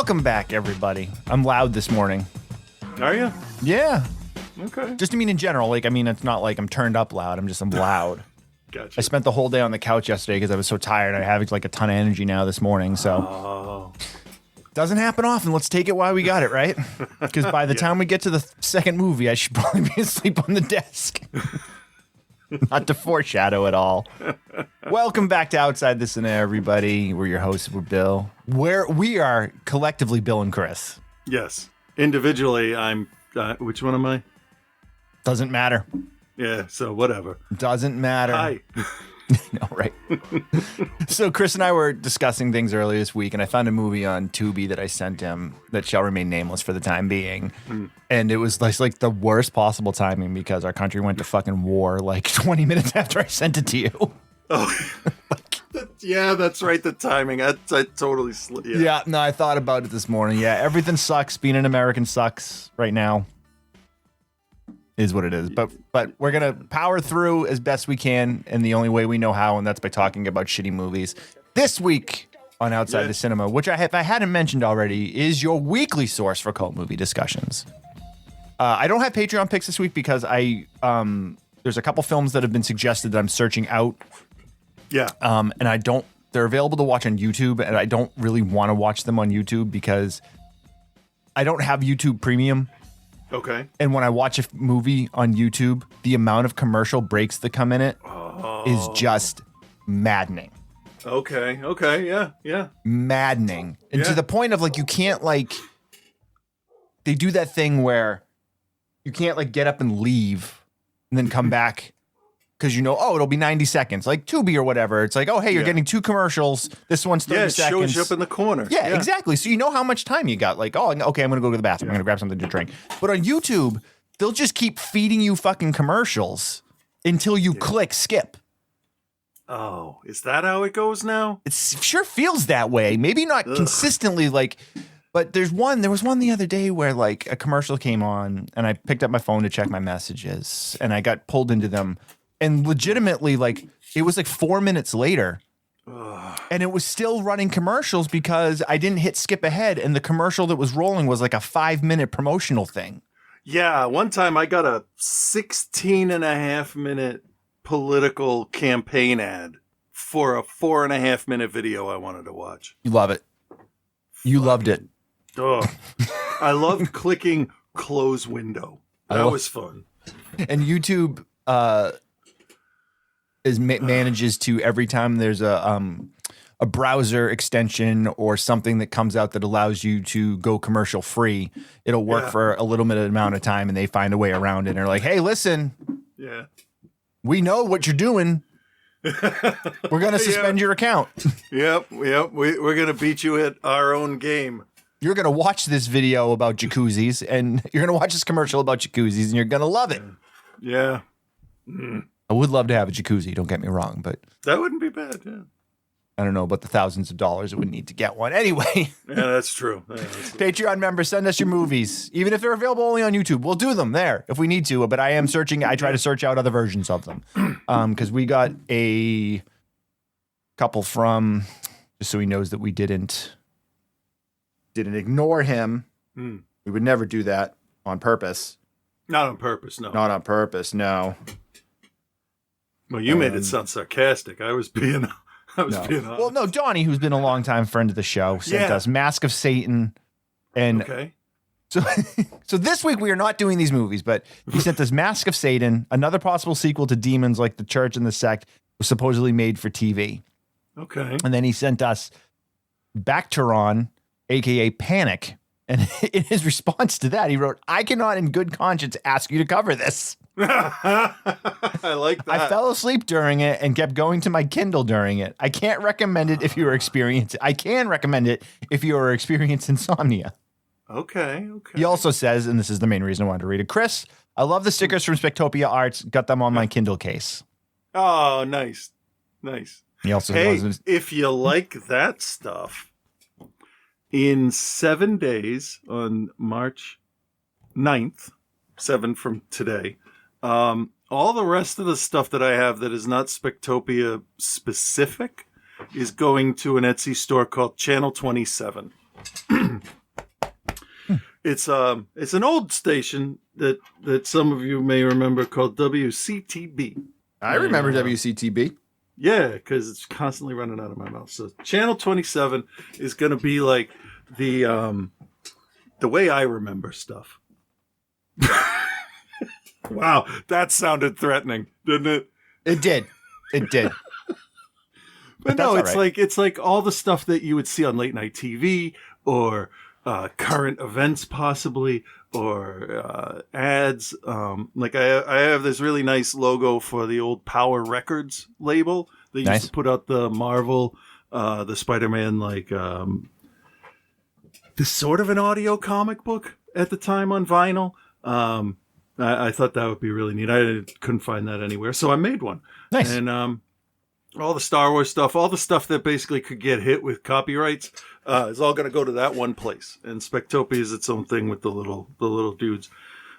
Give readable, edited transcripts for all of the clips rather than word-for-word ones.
Welcome back, everybody. I'm loud this morning. Are you? Yeah. Okay. Just, in general. It's not like I'm turned up loud. I'm loud. Gotcha. I spent the whole day on the couch yesterday because I was so tired. I have a ton of energy now this morning, so. Doesn't happen often. Let's take it while we got it, right? Because by the time we get to the second movie, I should probably be asleep on the desk. Not to foreshadow at all. Welcome back to Outside the Cine, everybody. We're your hosts. We're Bill. We are collectively Bill and Chris. Yes. Individually, I'm... which one am I? Doesn't matter. Yeah, so whatever. Doesn't matter. Hi. No, right. So Chris and I were discussing things earlier this week, and I found a movie on Tubi that I sent him that shall remain nameless for the time being. And it was like the worst possible timing because our country went to fucking war like 20 minutes after I sent it to you. Oh, yeah, that's right. The timing. I totally... Yeah, no, I thought about it this morning. Yeah, everything sucks. Being an American sucks right now. Is what it is. But we're going to power through as best we can in the only way we know how, and that's by talking about shitty movies. This week on Outside the Cinema, which I hadn't mentioned already, is your weekly source for cult movie discussions. I don't have Patreon picks this week because there's a couple films that have been suggested that I'm searching out. Yeah. And they're available to watch on YouTube, and I don't really want to watch them on YouTube because I don't have YouTube Premium. Okay. And when I watch a movie on YouTube, the amount of commercial breaks that come in it is just maddening. Okay. Yeah. Maddening. And to the point of you can't they do that thing where you can't get up and leave and then come back because it'll be 90 seconds, like Tubi or whatever. It's hey, you're getting two commercials. This one's 30 seconds. Yeah, it shows you up in the corner. Yeah, exactly. So you know how much time you got. Okay, I'm going to go to the bathroom. I'm going to grab something to drink. But on YouTube, they'll just keep feeding you fucking commercials until you click skip. Oh, is that how it goes now? It sure feels that way. Maybe not consistently, but there was one the other day where a commercial came on and I picked up my phone to check my messages and I got pulled into them. And legitimately, it was 4 minutes later, and it was still running commercials because I didn't hit skip ahead, and the commercial that was rolling was a 5-minute promotional thing. Yeah, one time I got a 16.5-minute political campaign ad for a 4.5-minute video I wanted to watch. You love it. You loved it. Ugh. I loved clicking close window. That was fun. And YouTube... manages to, every time there's a browser extension or something that comes out that allows you to go commercial free, it'll work for a little bit amount of time and they find a way around it and they're like, hey, listen, we know what you're doing. We're going to suspend your account. Yep. We're going to beat you at our own game. You're going to watch this video about jacuzzis and you're going to watch this commercial about jacuzzis and you're going to love it. Yeah. I would love to have a jacuzzi, don't get me wrong, but... That wouldn't be bad, yeah. I don't know about the thousands of dollars it would need to get one. Anyway. Yeah, that's true. Patreon members, send us your movies. Even if they're available only on YouTube, we'll do them there if we need to. But I am searching. I try to search out other versions of them. Because we got a couple from... Just so he knows that we didn't ignore him. We would never do that on purpose. Not on purpose, no. Not on purpose, no. Well, you made it sound sarcastic. I was being honest. Well, no, Donnie, who's been a longtime friend of the show, sent us Mask of Satan. And so this week we are not doing these movies, but he sent us Mask of Satan, another possible sequel to Demons like the Church and the Sect, was supposedly made for TV. Okay. And then he sent us Bacteron, a.k.a. Panic. And in his response to that, he wrote, I cannot in good conscience ask you to cover this. I like that. I fell asleep during it and kept going to my Kindle during it. I can't recommend it if you are experienced. I can recommend it if you are experienced insomnia. Okay. He also says, and this is the main reason I wanted to read it, Chris, I love the stickers from Spectopia Arts. Got them on my Kindle case. Oh, nice. He also if you like that stuff, in 7 days on March 9th, 7 from today, all the rest of the stuff that I have that is not Spectopia specific is going to an Etsy store called Channel 27. It's an old station that some of you may remember called WCTB. I remember WCTB. Yeah, because it's constantly running out of my mouth. So Channel 27 is going to be like the way I remember stuff. Wow, that sounded threatening, didn't it? It did. But no, it's like all the stuff that you would see on late night TV or current events, possibly, or ads. Like I have this really nice logo for the old Power Records label. They used to put out the Marvel, the Spider-Man, like this sort of an audio comic book at the time on vinyl. I thought that would be really neat. I couldn't find that anywhere, so I made one. Nice. And all the Star Wars stuff, all the stuff that basically could get hit with copyrights, is all going to go to that one place. And Spectopia is its own thing with the little dudes.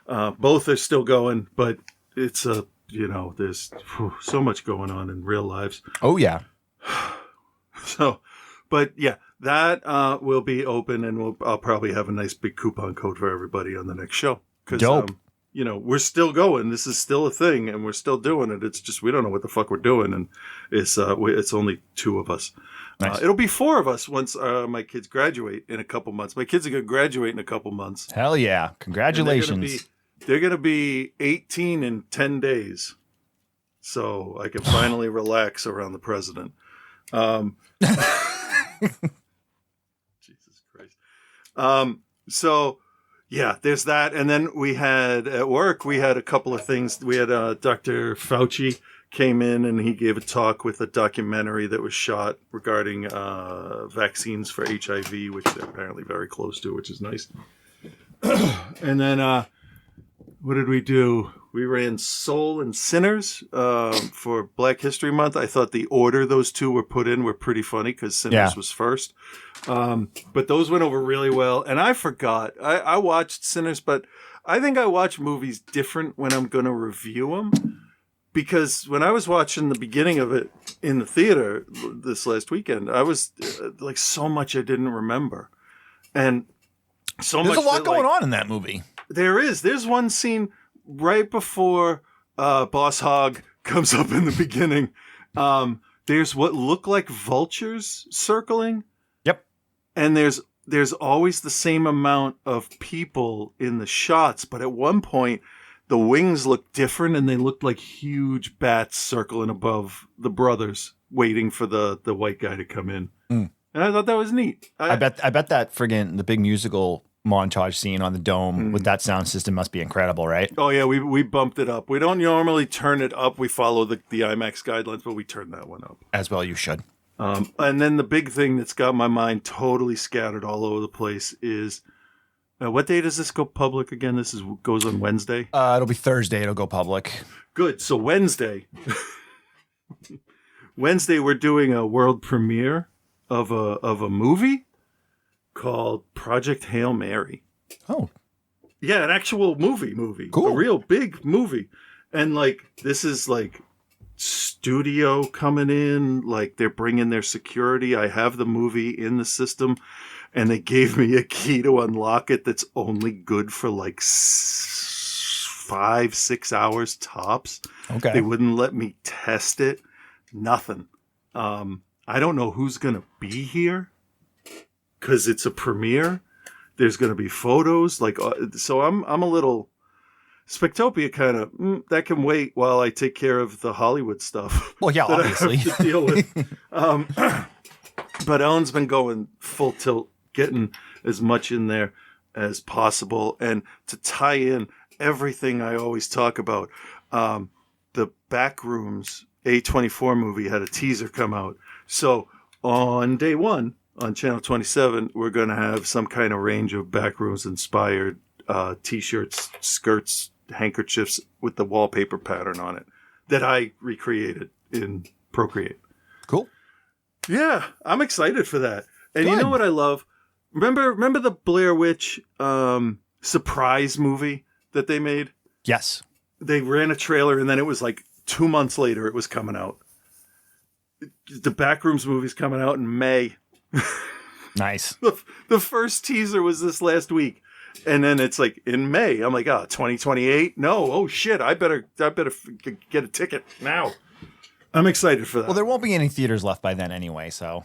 Both are still going, but it's there's so much going on in real lives. Oh yeah. So, but yeah, that will be open, and I'll probably have a nice big coupon code for everybody on the next show. Dope. We're still going. This is still a thing, and we're still doing it. It's just we don't know what the fuck we're doing, and it's only 2 of us. Nice. It'll be 4 of us once my kids graduate in a couple months. My kids are going to graduate in a couple months. Hell yeah. Congratulations. They're going to be 18 in 10 days. So I can finally relax around the president. Jesus Christ. So... yeah, there's that. And then we had, at work, a couple of things. We had Dr. Fauci came in and he gave a talk with a documentary that was shot regarding vaccines for HIV, which they're apparently very close to, which is nice. And then what did we do? We ran Soul and Sinners for Black History Month. I thought the order those two were put in were pretty funny because Sinners was first. But those went over really well. And I forgot. I watched Sinners, but I think I watch movies different when I'm going to review them. Because when I was watching the beginning of it in the theater this last weekend, I was like so much I didn't remember. And so There's much. a lot going on in that movie. There is. There's one scene right before Boss Hogg comes up in the beginning. There's what look like vultures circling. Yep. And there's always the same amount of people in the shots, but at one point the wings look different and they looked like huge bats circling above the brothers waiting for the white guy to come in. And I thought that was neat. I bet that friggin' the big musical montage scene on the dome with that sound system must be incredible, right? Oh yeah, we bumped it up. We don't normally turn it up. We follow the IMAX guidelines, but we turned that one up. As well you should. And then the big thing that's got my mind totally scattered all over the place is what day does this go public again? This goes on Wednesday. It'll be Thursday. It'll go public. Good. So Wednesday, we're doing a world premiere of a movie called Project Hail Mary. Oh. Yeah, an actual movie. Cool. A real big movie. And like this is like studio coming in, like they're bringing their security. I have the movie in the system and they gave me a key to unlock it that's only good for like 5-6 hours tops. Okay. They wouldn't let me test it. Nothing. I don't know who's going to be here because it's a premiere. There's going to be photos. So I'm a little Spectopia kind of, that can wait while I take care of the Hollywood stuff. Well, yeah, that obviously. I have to deal with. But Ellen's been going full tilt, getting as much in there as possible. And to tie in everything I always talk about, the Backrooms A24 movie had a teaser come out. So on day one, on Channel 27, we're going to have some kind of range of Backrooms inspired T-shirts, skirts, handkerchiefs with the wallpaper pattern on it that I recreated in Procreate. Cool. Yeah, I'm excited for that. And Good. You know what I love? Remember the Blair Witch surprise movie that they made? Yes. They ran a trailer and then it was like 2 months later it was coming out. The Backrooms movie's coming out in May. Nice. The first teaser was this last week. And then it's like in May. I'm like, 2028? No. Oh shit! I better get a ticket now. I'm excited for that. Well, there won't be any theaters left by then anyway, so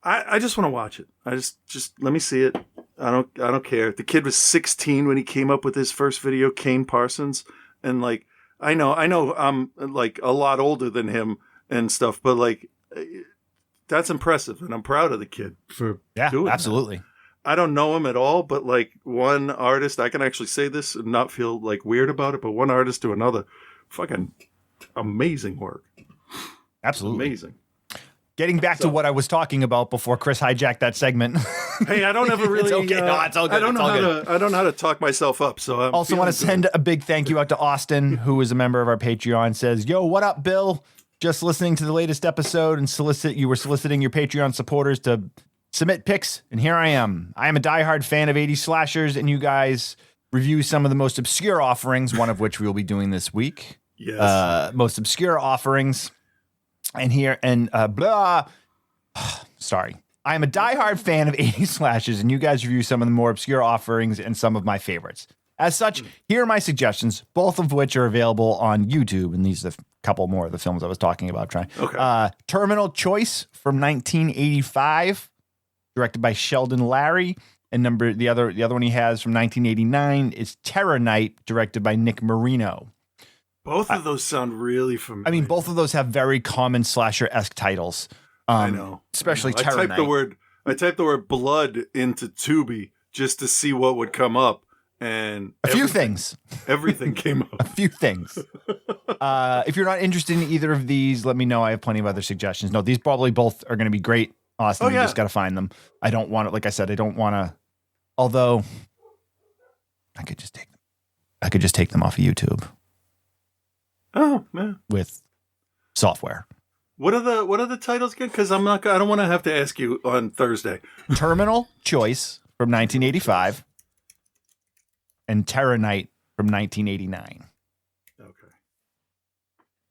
I just want to watch it. I just let me see it. I don't care. The kid was 16 when he came up with his first video, Kane Parsons, and like I know I'm like a lot older than him and stuff, but like that's impressive, and I'm proud of the kid for doing absolutely. That. I don't know him at all, but like one artist, I can actually say this and not feel like weird about it, but one artist to another, fucking amazing work. Absolutely. Amazing. Getting back to what I was talking about before Chris hijacked that segment. Hey, I don't ever really. It's okay. No, it's all good. I don't know how to talk myself up. So I also want to send a big thank you out to Austin, who is a member of our Patreon. Says, "Yo, what up, Bill? Just listening to the latest episode and you were soliciting your Patreon supporters to submit pics, and here I am. I am a diehard fan of 80s slashers, and you guys review some of the most obscure offerings, one of which we will be doing this week. Yes. Most obscure offerings." And here, and blah. Sorry. I am a diehard fan of 80s slashers, and you guys review some of the more obscure offerings and some of my favorites. As such, here are my suggestions, both of which are available on YouTube, and these are a couple more of the films I was talking about. Okay. Terminal Choice from 1985, directed by Sheldon Larry, and the other one he has from 1989 is Terror Night, directed by Nick Marino. Both of those sound really familiar. I mean, both of those have very common slasher-esque titles. I know. Especially Terror Night. I typed the word blood into Tubi just to see what would come up. And a few things. Everything came up. A few things. If you're not interested in either of these, let me know. I have plenty of other suggestions. No, these probably both are going to be great. Austin, you just got to find them. I don't want to, like I said, I don't want to, although I could just take them off of YouTube. Oh, man. With software. What are the titles again? Because I don't want to have to ask you on Thursday. Terminal Choice from 1985 and Terror Night from 1989. Okay.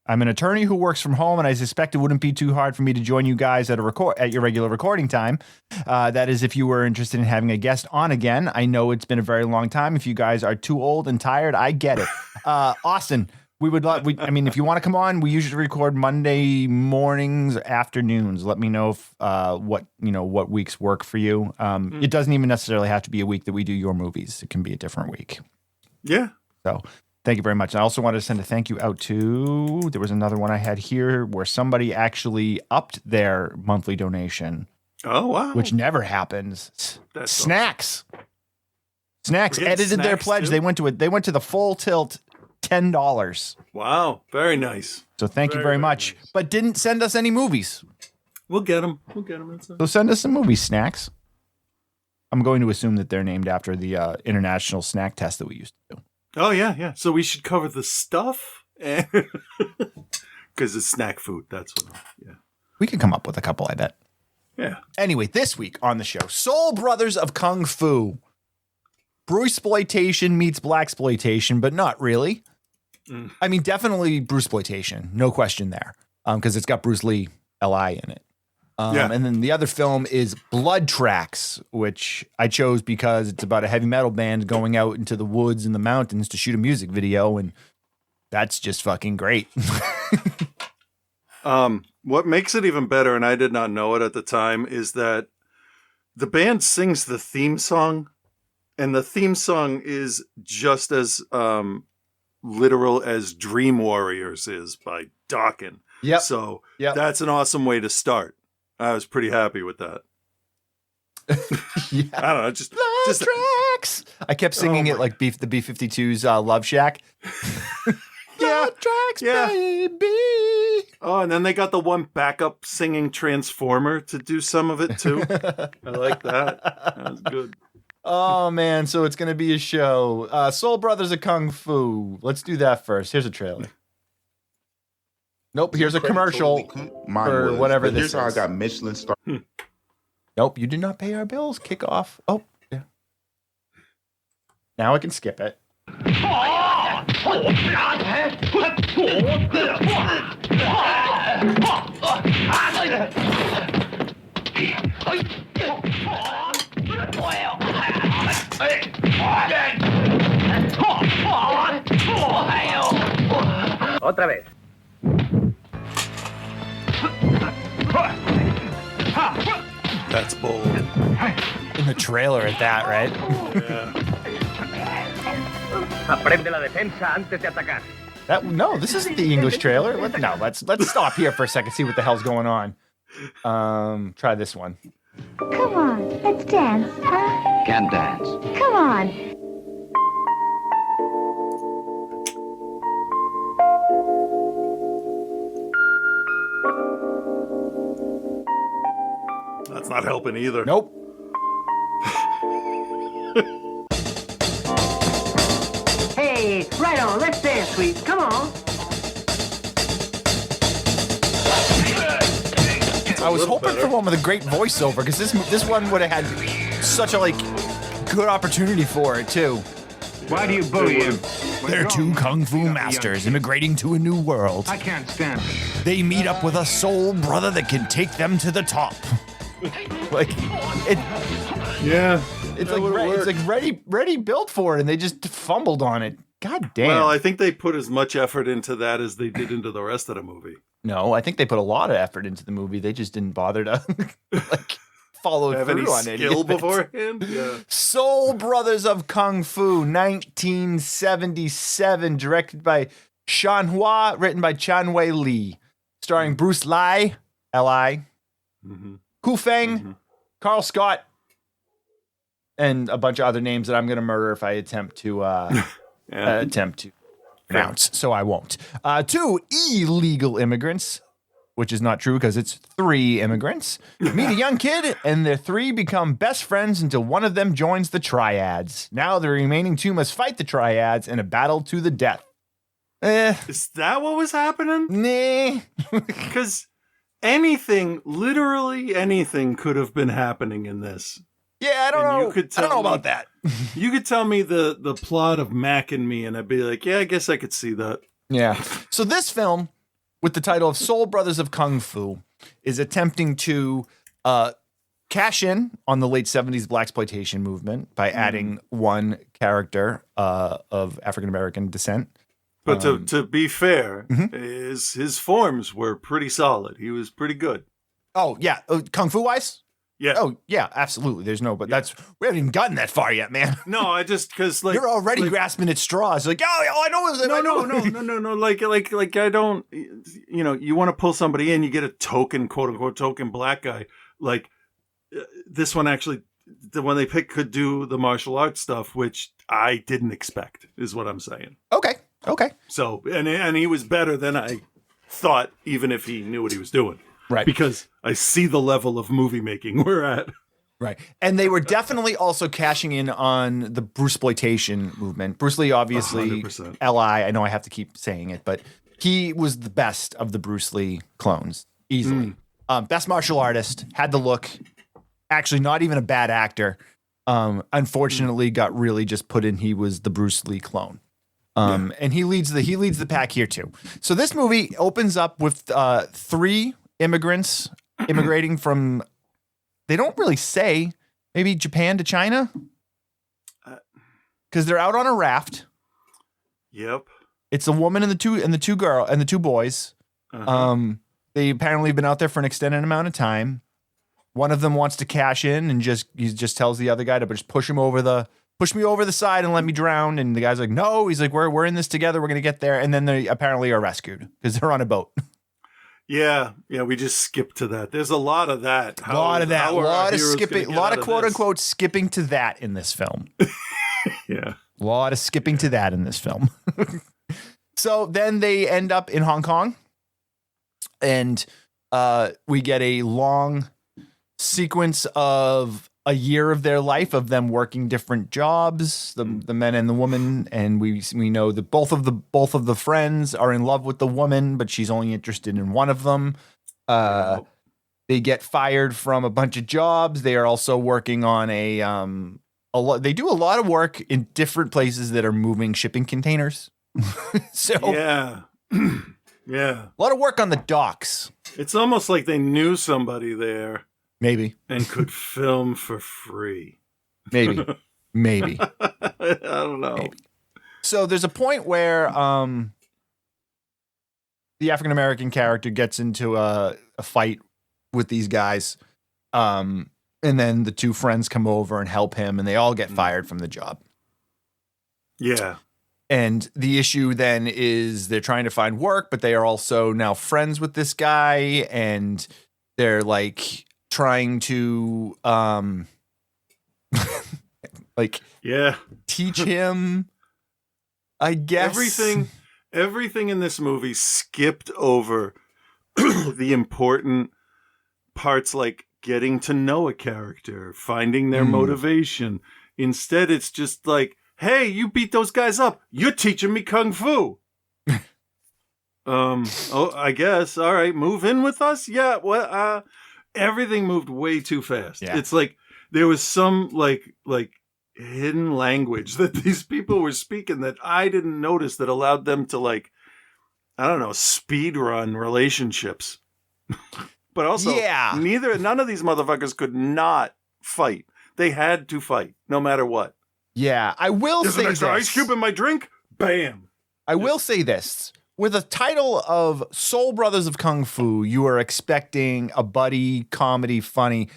I'm an attorney who works from home, and I suspect it wouldn't be too hard for me to join you guys at your regular recording time. That is, if you were interested in having a guest on again. I know it's been a very long time. If you guys are too old and tired, I get it. Austin, if you want to come on, we usually record Monday mornings, afternoons. Let me know if what weeks work for you. It doesn't even necessarily have to be a week that we do your movies. It can be a different week. Yeah. So thank you very much. I also wanted to send a thank you out to, there was another one I had here where somebody actually upped their monthly donation. Oh, wow. Which never happens. That's Snacks. Awesome. Snacks edited their pledge. Too? They went to the full tilt $10. Wow. Very nice. So thank you very much. Nice. But didn't send us any movies. We'll get them. So send us some movie Snacks. I'm going to assume that they're named after the international snack test that we used to do. Oh, yeah. So we should cover the stuff because it's snack food. That's what. Yeah. We could come up with a couple, I bet. Yeah. Anyway, this week on the show, Soul Brothers of Kung Fu. Bruceploitation meets blaxploitation, but not really. I mean, definitely Bruceploitation, no question there, because it's got Bruce Lee, L.I. in it. And then the other film is Blood Tracks, which I chose because it's about a heavy metal band going out into the woods and the mountains to shoot a music video, and that's just fucking great. What makes it even better, and I did not know it at the time, is that the band sings the theme song. And the theme song is just as literal as Dream Warriors is by Dokken. Yep. So that's an awesome way to start. I was pretty happy with that. I don't know. Just tracks. I kept singing it like the B-52's Love Shack. Blood tracks, baby. Oh, and then they got the one backup singing Transformer to do some of it too. I like that. That was good. Oh, man. So it's going to be a show. Soul Brothers of Kung Fu. Let's do that first. Here's a trailer. Nope. Here's a commercial for whatever this is. Here's how I got Michelin star. Nope. You did not pay our bills. Kick off. Oh, yeah. Now I can skip it. Otra vez. That's bold. In the trailer at that, right? Yeah. Aprende la defensa antes de atacar. No, this isn't the English trailer. Let's stop here for a second, see what the hell's going on. Try this one. Come on, let's dance, huh? Can't dance. Come on. That's not helping either. Nope. Hey, right on. Let's dance, sweet. Come on. I was little hoping better. for one with a great voiceover because this one would have had such a good opportunity for it too. Why do you bully him? They're two kung fu masters immigrating to a new world. I can't stand it. They meet up with a soul brother that can take them to the top. Yeah. It's that would've worked. ready built for it, and they just fumbled on it. God damn. Well, I think they put as much effort into that as they did into the rest of the movie. No, I think they put a lot of effort into the movie. They just didn't bother to follow Have through any on it. skill beforehand? Yeah. Soul Brothers of Kung Fu, 1977, directed by Shan Hua, written by Chan Wei Li, starring Bruce Lai, L.I., Mm-hmm. Ku Feng, Mm-hmm. Carl Scott, and a bunch of other names that I'm going to murder if I attempt to pronounce, so I won't. Two illegal immigrants, which is not true because it's three immigrants, meet a young kid, and the three become best friends until one of them joins the triads. Now the remaining two must fight the triads in a battle to the death. Is that what was happening? Nah. Because anything, literally anything, could have been happening in this. Yeah, I don't And know. you could I don't know tell me- about that. You could tell me the plot of Mac and Me, and I'd be like, yeah, I guess I could see that. Yeah. So this film, with the title of Soul Brothers of Kung Fu, is attempting to cash in on the late 70s blaxploitation movement by adding one character of African American descent. But to be fair, his forms were pretty solid. He was pretty good. Oh, yeah. Kung Fu wise? Yeah. Oh, yeah, absolutely. There's no, but we haven't even gotten that far yet, man. No, I just, because You're already grasping at straws. Like, oh, I know. No. Like, I don't, you want to pull somebody in, you get a token, quote unquote, token black guy. Like, this one actually, the one they picked could do the martial arts stuff, which I didn't expect, is what I'm saying. Okay. So, and he was better than I thought, even if he knew what he was doing. Right. Because I see the level of movie making we're at. Right. And they were definitely also cashing in on the Bruceploitation movement. Bruce Lee, obviously, 100%. L.I., I know I have to keep saying it, but he was the best of the Bruce Lee clones, easily. Best martial artist, had the look, actually not even a bad actor. Unfortunately, got really just put in, he was the Bruce Lee clone. And he leads the pack here too. So this movie opens up with three immigrants immigrating from, they don't really say, maybe Japan to China, because they're out on a raft. Yep. It's a woman and the two boys. They apparently have been out there for an extended amount of time. One of them wants to cash in and he just tells the other guy to just push me over the side and let me drown. And the guy's like, no. He's like, we're in this together. We're gonna get there. And then they apparently are rescued because they're on a boat. Yeah, we just skipped to that. There's a lot of that. A lot of skipping, a lot of quote unquote skipping to that in this film. Yeah. A lot of skipping to that in this film. So then they end up in Hong Kong, and we get a long sequence of a year of their life of them working different jobs, the men and the woman, and we know that both of the friends are in love with the woman, but she's only interested in one of them. They get fired from a bunch of jobs. They are also working on they do a lot of work in different places that are moving shipping containers. So yeah. Yeah. A lot of work on the docks. It's almost like they knew somebody there. Maybe. And could film for free. Maybe. I don't know. Maybe. So there's a point where the African American character gets into a fight with these guys, and then the two friends come over and help him, and they all get fired from the job. Yeah. And the issue then is they're trying to find work, but they are also now friends with this guy, and they're like trying to like teach him, I guess. Everything in this movie skipped over the important parts, like getting to know a character, finding their motivation. Instead, it's just like, hey, you beat those guys up. You're teaching me kung fu. I guess. All right, move in with us. Yeah. Well, everything moved way too fast. Yeah. It's like there was some like hidden language that these people were speaking that I didn't notice that allowed them to, like, I don't know, speed run relationships. But also, none of these motherfuckers could not fight. They had to fight no matter what. Yeah, I will There's say an extra this. ice cube in my drink. Bam. I will say this. With a title of Soul Brothers of Kung Fu, you are expecting a buddy comedy funny.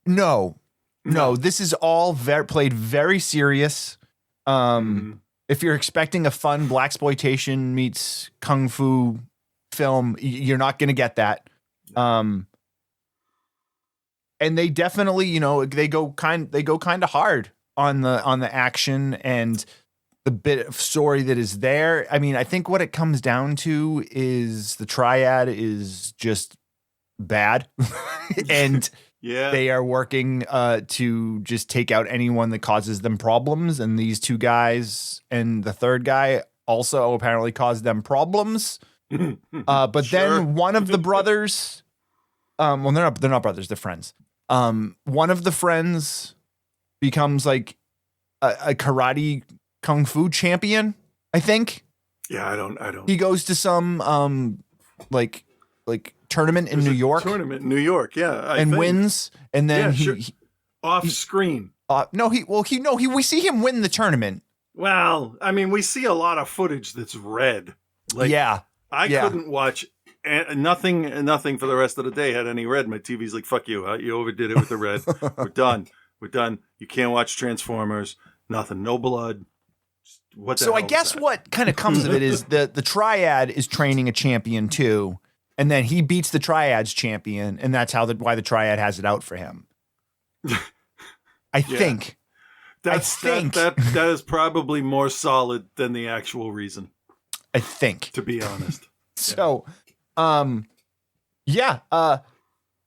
No, this is all played very serious. If you're expecting a fun blaxploitation meets kung fu film, you're not going to get that. And they definitely, they go kind of hard on the action and the bit of story that is there. I mean, I think what it comes down to is the triad is just bad. And they are working to just take out anyone that causes them problems. And these two guys and the third guy also apparently caused them problems. But then one of the brothers, well, they're not brothers, they're friends. One of the friends becomes like a karate kung fu champion, I think. Yeah, I don't. He goes to some like tournament in New York. Tournament in New York, yeah. And wins, and then he off screen. We see him win the tournament. Well, I mean, we see a lot of footage that's red. Like, I couldn't watch nothing for the rest of the day had any red. My TV's like, fuck you. You overdid it with the red. We're done. You can't watch Transformers. Nothing. No blood. So I guess what kind of comes of it is the triad is training a champion too, and then he beats the triad's champion, and that's why the triad has it out for him. I think. That is probably more solid than the actual reason. I think, to be honest. So,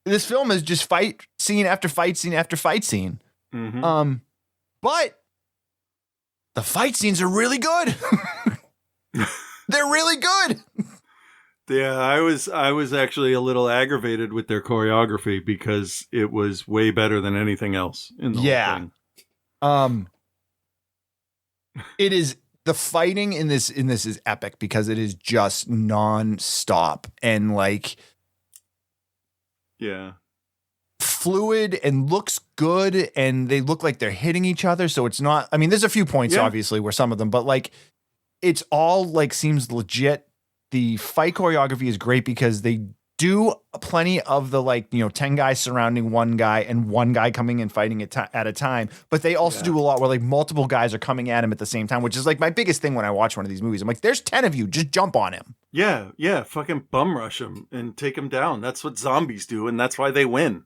this film is just fight scene after fight scene after fight scene. Mm-hmm. But the fight scenes are really good. They're really good. Yeah, I was actually a little aggravated with their choreography because it was way better than anything else in the whole thing. It is, the fighting in this is epic because it is just non-stop and like fluid and looks good, and they look like they're hitting each other, so it's not, I mean, there's a few points obviously where some of them, but like it's all like seems legit. The fight choreography is great because they do plenty of the 10 guys surrounding one guy and one guy coming and fighting at a time, but they also do a lot where like multiple guys are coming at him at the same time, which is like my biggest thing when I watch one of these movies. I'm like, there's 10 of you, just jump on him. Yeah, fucking bum rush him and take him down. That's what zombies do, and that's why they win.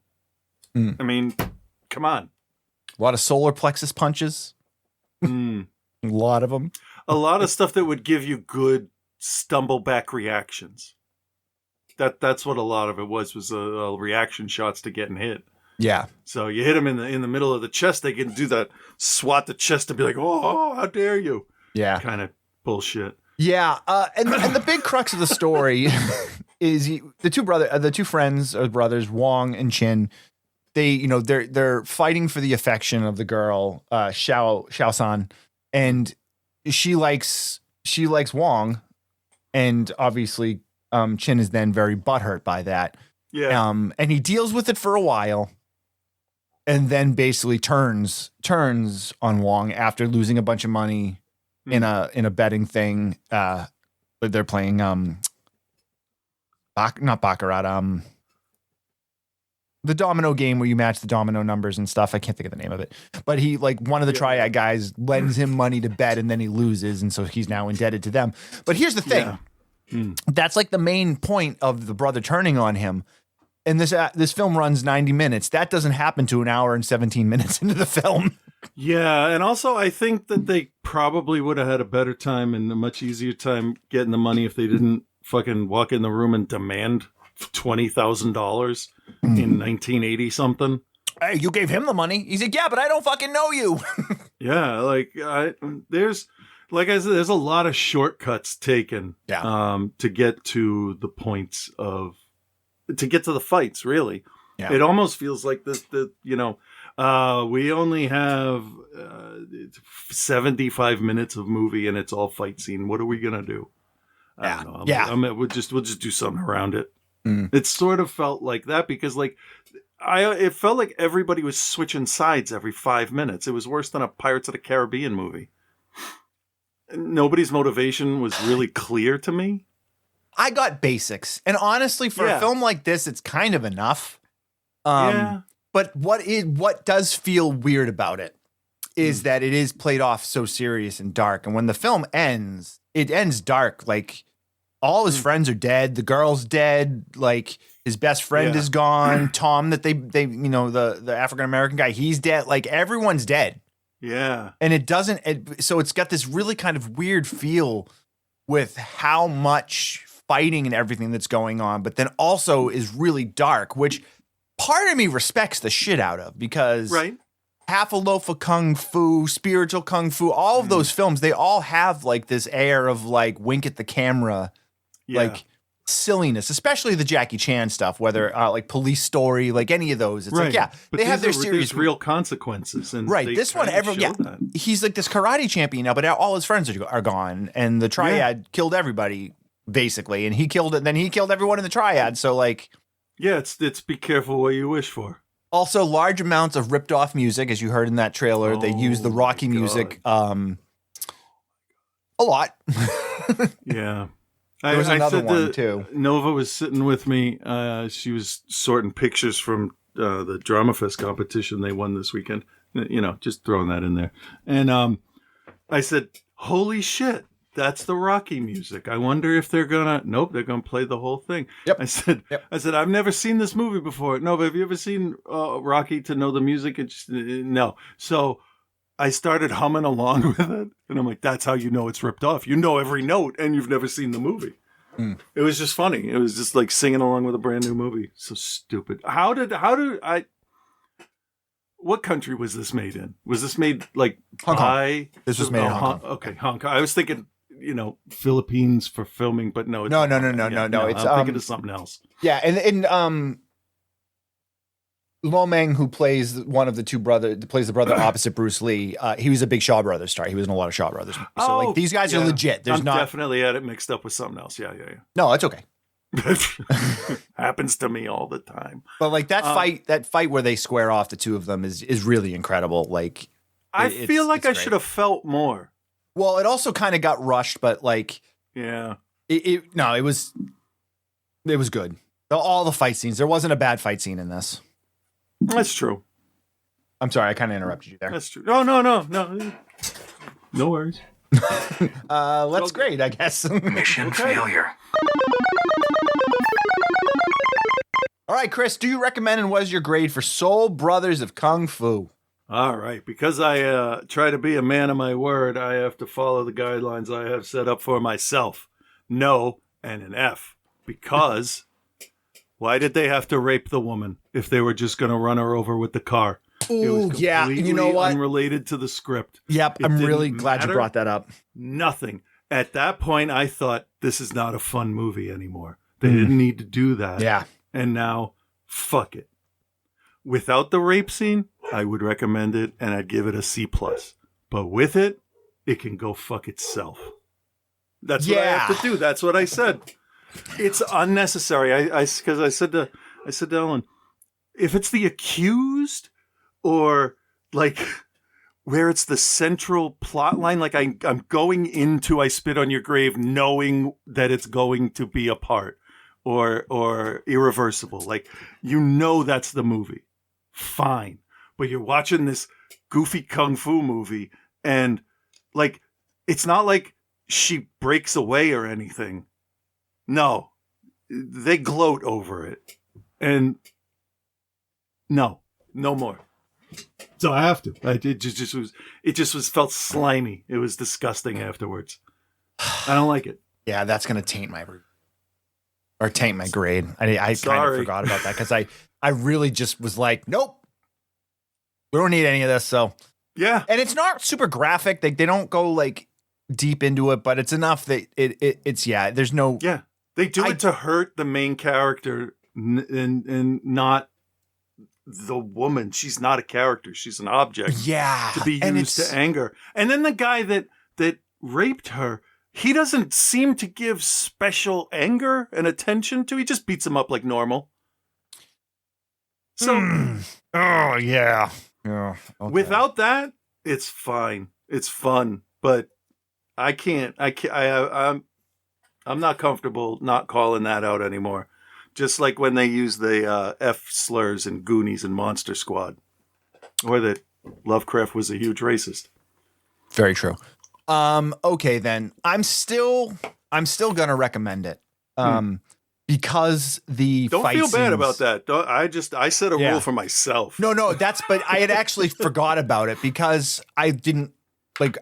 I mean, come on. A lot of solar plexus punches. A lot of them. A lot of stuff that would give you good stumble back reactions. That's what a lot of it was reaction shots to getting hit. Yeah. So you hit them in the middle of the chest, they can do that, swat the chest to be like, oh, how dare you? Yeah. Kind of bullshit. Yeah. And the big crux of the story is the two friends or brothers, Wong and Chin. They're fighting for the affection of the girl, Xiao San, and she likes Wong, and obviously Chin is then very butthurt by that. Yeah. And he deals with it for a while, and then basically turns on Wong after losing a bunch of money in a betting thing. They're playing not Baccarat. The domino game where you match the domino numbers and stuff. I can't think of the name of it. But he, like, one of the triad guys lends him money to bet and then he loses. And so he's now indebted to them. But here's the thing. That's like the main point of the brother turning on him. And this film runs 90 minutes. That doesn't happen to an hour and 17 minutes into the film. Yeah. And also, I think that they probably would have had a better time and a much easier time getting the money if they didn't fucking walk in the room and demand $20,000 in 1980 something. Hey, you gave him the money. He's like, yeah, but I don't fucking know you. Yeah, like there's, like I said, there's a lot of shortcuts taken to get to the points to get to the fights, really. Yeah. It almost feels like we only have 75 minutes of movie and it's all fight scene. What are we going to do? I don't know. We'll just do something around it. It sort of felt like that because, like, it felt like everybody was switching sides every 5 minutes. It was worse than a Pirates of the Caribbean movie. Nobody's motivation was really clear to me. I got basics, and honestly, for a film like this, it's kind of enough. But what does feel weird about it is that it is played off so serious and dark, and when the film ends, it ends dark. Like, all his friends are dead. The girl's dead. Like, his best friend is gone. Tom, that they the African-American guy, he's dead. Like, everyone's dead. Yeah. And so it's got this really kind of weird feel with how much fighting and everything that's going on, but then also is really dark, which part of me respects the shit out of because Half a Loaf of Kung Fu, Spiritual Kung Fu, all of those films, they all have like this air of like wink at the camera, like silliness, especially the Jackie Chan stuff, whether like Police Story, like any of those. It's like, but they have their serious real consequences. And this one, he's like this karate champion now, but all his friends are gone. And the triad killed everybody, basically. And he killed everyone in the triad. So like, it's be careful what you wish for. Also, large amounts of ripped off music, as you heard in that trailer. They use the Rocky music a lot. Yeah. There was another one too. Nova was sitting with me. She was sorting pictures from the Drama Fest competition they won this weekend. Just throwing that in there. And I said, "Holy shit, that's the Rocky music. I wonder if they're gonna." Nope, they're gonna play the whole thing. Yep. I said, "I've never seen this movie before." No, but have you ever seen Rocky to know the music? No. So I started humming along with it, and I'm like, that's how you know it's ripped off. You know every note, and you've never seen the movie. It was just funny. It was just like singing along with a brand new movie. So stupid. What country was this made in? Was this made like Hong Kong? This was made in Hong Kong. Okay, Hong Kong. I was thinking, Philippines for filming, but no. No. It's I'm thinking of something else. Yeah, and Lo Meng, who plays the brother opposite Bruce Lee, he was a big Shaw Brothers star. He was in a lot of Shaw Brothers movies. So like these guys are legit. I'm definitely had it mixed up with something else. Yeah. No, it's okay. Happens to me all the time. But like that fight where they square off the two of them is really incredible. Like I feel like I should have felt more. Well, it also kind of got rushed, but like it was good. All the fight scenes. There wasn't a bad fight scene in this. That's true. I'm sorry, I kind of interrupted you there. That's true. No. No worries. Let's grade, I guess. Mission failure. All right, Chris, do you recommend and what is your grade for Soul Brothers of Kung Fu? All right. Because I try to be a man of my word, I have to follow the guidelines I have set up for myself. No and an F. Because why did they have to rape the woman if they were just going to run her over with the car? Ooh, yeah. You know what? Unrelated to the script. Yep. I'm really glad you brought that up. Nothing. At that point, I thought this is not a fun movie anymore. They didn't need to do that. Yeah. And now, fuck it. Without the rape scene, I would recommend it and I'd give it a C+. But with it, it can go fuck itself. That's what I have to do. That's what I said. It's unnecessary. Because I said to Ellen, if it's the accused or like where it's the central plot line, like I'm going into I Spit on Your Grave knowing that it's going to be a part. or Irreversible. Like, you know that's the movie. Fine. But you're watching this goofy kung fu movie, and like, it's not like she breaks away or anything. No. They gloat over it. And no more. So I have to. It just was felt slimy. It was disgusting afterwards. I don't like it. Yeah, that's gonna taint my grade. I kind of forgot about that because I really just was like, nope, we don't need any of this. So yeah, and it's not super graphic. They don't go like deep into it, but it's enough that it's yeah. There's no They do it to hurt the main character and not the woman. She's not a character. She's an object. Yeah, to be used to anger. And then the guy that raped her, he doesn't seem to give special anger and attention to. He just beats him up like normal. So, oh yeah, okay. Without that, it's fine. It's fun, but I'm not comfortable not calling that out anymore. Just like when they use the F slurs in Goonies and Monster Squad, or that Lovecraft was a huge racist. Very true. Okay, then I'm still gonna recommend it. Because the don't fight feel bad scenes, about that. I set a rule for myself. No, but I had actually forgot about it because I didn't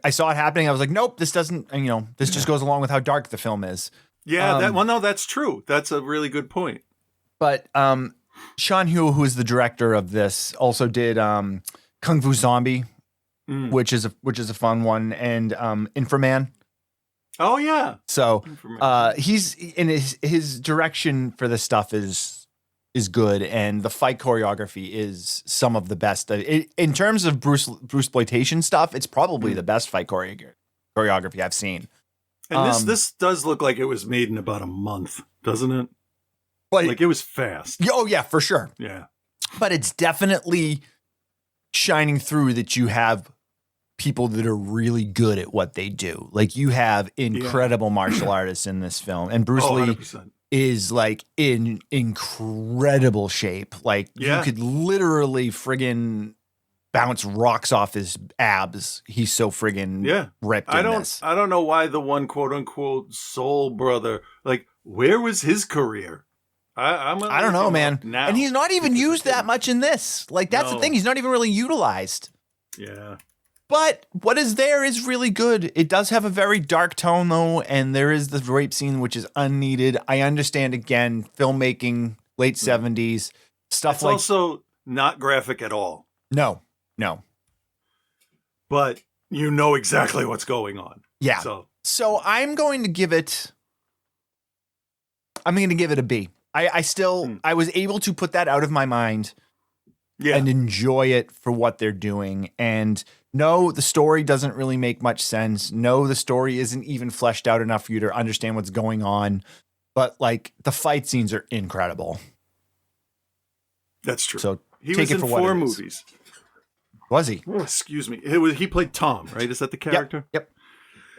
I saw it happening. I was like, nope, this doesn't. This just goes along with how dark the film is. Yeah, that's true. That's a really good point. But Sean Hu, who is the director of this, also did Kung Fu Zombie, which is a fun one, and Inframan. Oh yeah. So he's in his direction for this stuff is good, and the fight choreography is some of the best. In terms of Bruceploitation stuff, it's probably the best fight choreography I've seen. And this does look like it was made in about a month, doesn't it? Like it was fast. Oh yeah, for sure. Yeah. But it's definitely shining through that you have people that are really good at what they do. Like, you have incredible martial artists in this film, and Bruce Lee 100%. is like in incredible shape. Like, you could literally friggin' bounce rocks off his abs. He's so friggin' ripped. I don't know why the one quote unquote soul brother, like, where was his career? I don't know, man. Now. And he's not even used that much in this. Like, that's the thing. He's not even really utilized. Yeah. But what is there is really good. It does have a very dark tone, though, and there is the rape scene, which is unneeded. I understand, again, filmmaking, late 70s, stuff it's also not graphic at all. No. But you know exactly what's going on. Yeah. So I'm going to give it a B. I was able to put that out of my mind and enjoy it for what they're doing. And no, the story doesn't really make much sense. No, the story isn't even fleshed out enough for you to understand what's going on. But like, the fight scenes are incredible. That's true. So he take was it in for what 4 it is. movies. Was he? Oh, excuse me. He played Tom, right? Is that the character? Yep.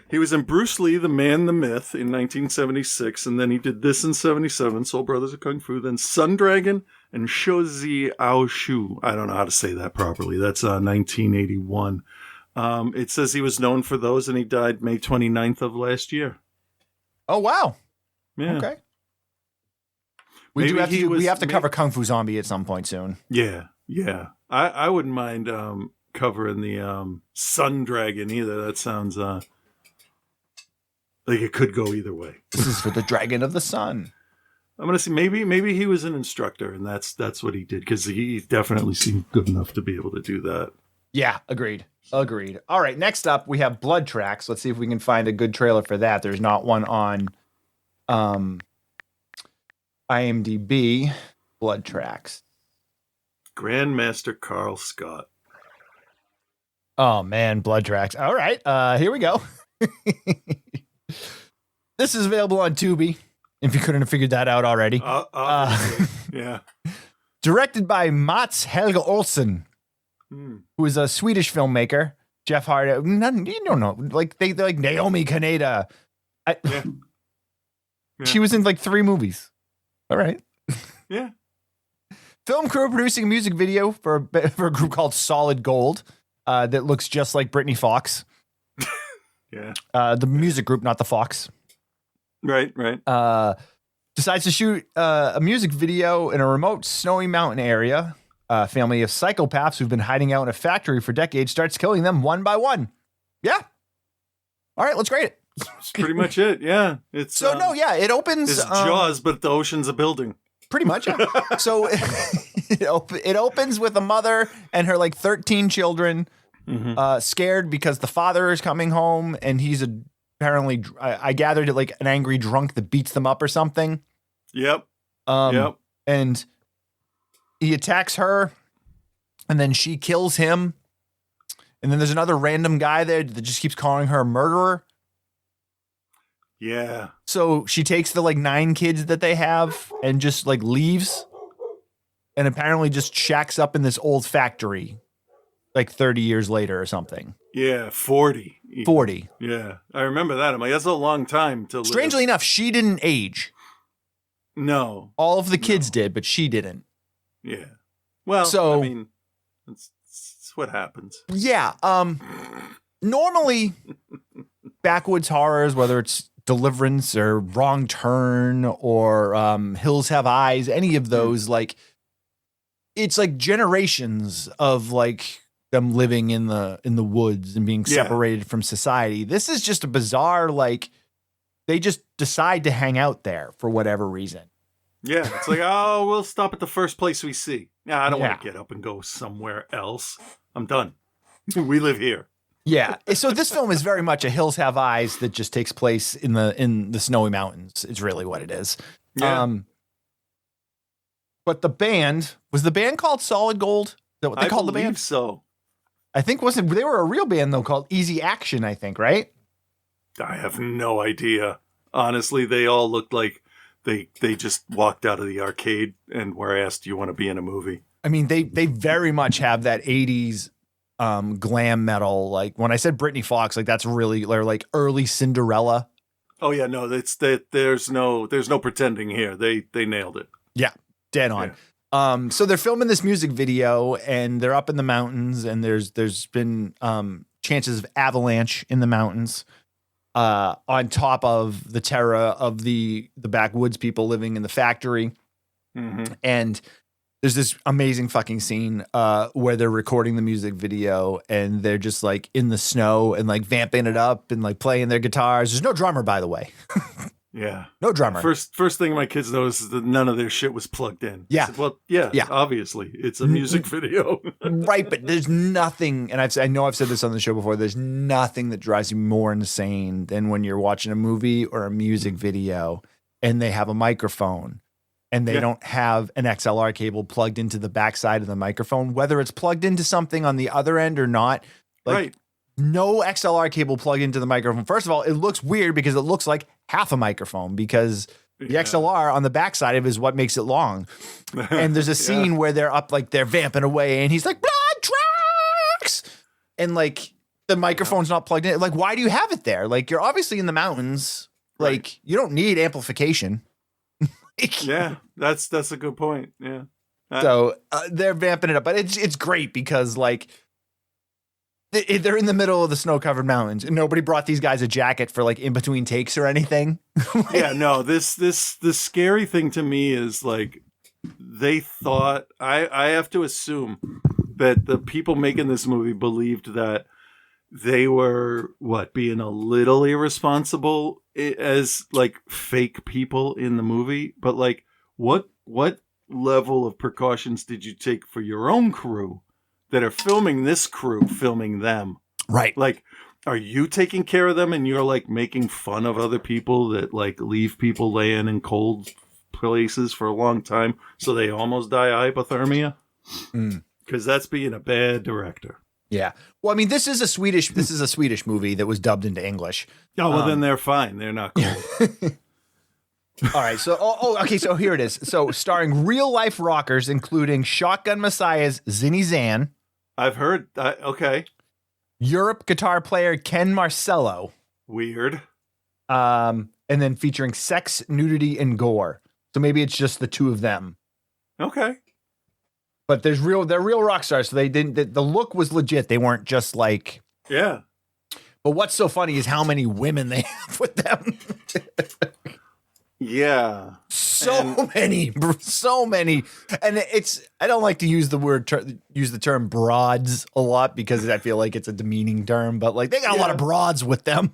He was in Bruce Lee, The Man, the Myth in 1976, and then he did this in 77, Soul Brothers of Kung Fu, then Sun Dragon and Shouzi Ao Shu. I don't know how to say that properly. That's 1981. It says he was known for those, and he died May 29th of last year. Oh, wow. Yeah. Okay. We have to cover Kung Fu Zombie at some point soon. Yeah. I wouldn't mind covering the Sun Dragon either. That sounds like it could go either way. This is for the Dragon of the Sun. I'm gonna see. Maybe he was an instructor, and that's what he did, because he definitely seemed good enough to be able to do that. Yeah, agreed. All right, next up we have Blood Tracks. Let's see if we can find a good trailer for that. There's not one on IMDb. Blood Tracks. Grandmaster Carl Scott. Oh man, Blood Tracks. All right, here we go. This is available on Tubi, if you couldn't have figured that out already. Yeah. Directed by Mats Helge Olsen, who is a Swedish filmmaker. Jeff Hart, you don't know, like they like Naomi Kaneda. She was in like 3 movies. All right. Yeah. Film crew producing a music video for a group called Solid Gold that looks just like Britney Fox. Yeah. The music group, not the Fox. Right. Decides to shoot a music video in a remote snowy mountain area. A family of psychopaths who've been hiding out in a factory for decades starts killing them one by one. Yeah. All right, let's grade it. That's pretty much it. Yeah. It's it opens. It's Jaws, but the ocean's a building. Pretty much. Yeah. So it opens with a mother and her like 13 children scared because the father is coming home and he's apparently, I gathered it like an angry drunk that beats them up or something. Yep. And he attacks her and then she kills him. And then there's another random guy there that just keeps calling her a murderer. Yeah. So she takes the like 9 kids that they have and just like leaves and apparently just shacks up in this old factory like 30 years later or something. Yeah. 40. even. 40. Yeah. I remember that. I'm like, that's a long time to live. Strangely enough, she didn't age. No. All of the kids did, but she didn't. Yeah. Well, So- I mean, it's what happens. Yeah. Normally, backwoods horrors, whether it's Deliverance or Wrong Turn or Hills Have Eyes, any of those, like, it's like generations of like them living in the woods and being Yeah. separated from society. This is just a bizarre, like, they just decide to hang out there for whatever reason. Yeah. It's like, oh, we'll stop at the first place we see. Yeah, I don't want Yeah. to get up and go somewhere else. I'm done. We live here. Yeah. So this film is very much a Hills Have Eyes that just takes place in the snowy mountains. Is really what it is. Yeah. But the band was the band called Solid Gold. Is that what they I called the believe band? so. I think they were a real band though called Easy Action. I think, right? I have no idea. Honestly, they all looked like they just walked out of the arcade and were asked, "Do you want to be in a movie?" I mean, they very much have that 80s glam metal. Like when I said Britney Fox, like that's really they're like early Cinderella. Oh yeah, no, it's that there's no pretending here. They nailed it. Yeah, dead on. Yeah. So they're filming this music video and they're up in the mountains and there's been chances of avalanche in the mountains on top of the terror of the backwoods people living in the factory. Mm-hmm. And there's this amazing fucking scene where they're recording the music video and they're just like in the snow and like vamping it up and like playing their guitars. There's no drummer, by the way. Yeah. No drummer. First thing my kids noticed is that none of their shit was plugged in. Yeah. I said, well, yeah, obviously. It's a music video. Right, but there's nothing, and I know I've said this on the show before, there's nothing that drives you more insane than when you're watching a movie or a music video and they have a microphone and they don't have an XLR cable plugged into the backside of the microphone, whether it's plugged into something on the other end or not. Like, Right. no XLR cable plugged into the microphone. First of all, it looks weird because it looks like half a microphone because the XLR on the backside of it is what makes it long. And there's a scene where they're up, like they're vamping away and he's like, blood tracks. And like the microphone's not plugged in. Like, why do you have it there? Like, you're obviously in the mountains. Like, you don't need amplification. Yeah, that's a good point. Yeah. So they're vamping it up, but it's great because like they're in the middle of the snow-covered mountains and nobody brought these guys a jacket for like in between takes or anything. Yeah, no, the scary thing to me is like they thought I have to assume that the people making this movie believed that they were being a little irresponsible as like fake people in the movie, but like what level of precautions did you take for your own crew that are filming this crew filming them? Right. Like, are you taking care of them and you're like making fun of other people that like leave people laying in cold places for a long time so they almost die of hypothermia? Because that's being a bad director. Yeah. Well, I mean, this is a Swedish movie that was dubbed into English. Oh, well, then they're fine. They're not cold. All right. So, okay. So here it is. So starring real life rockers, including Shotgun Messiah's Zinny Zan. I've heard. Okay. Europe guitar player Ken Marcello. Weird. And then featuring sex, nudity, and gore. So maybe it's just the two of them. Okay. But they're real rock stars. So they didn't. The look was legit. They weren't just like. Yeah. But what's so funny is how many women they have with them. Yeah. So many. And I don't like to use the term broads a lot because I feel like it's a demeaning term, but like they got a lot of broads with them.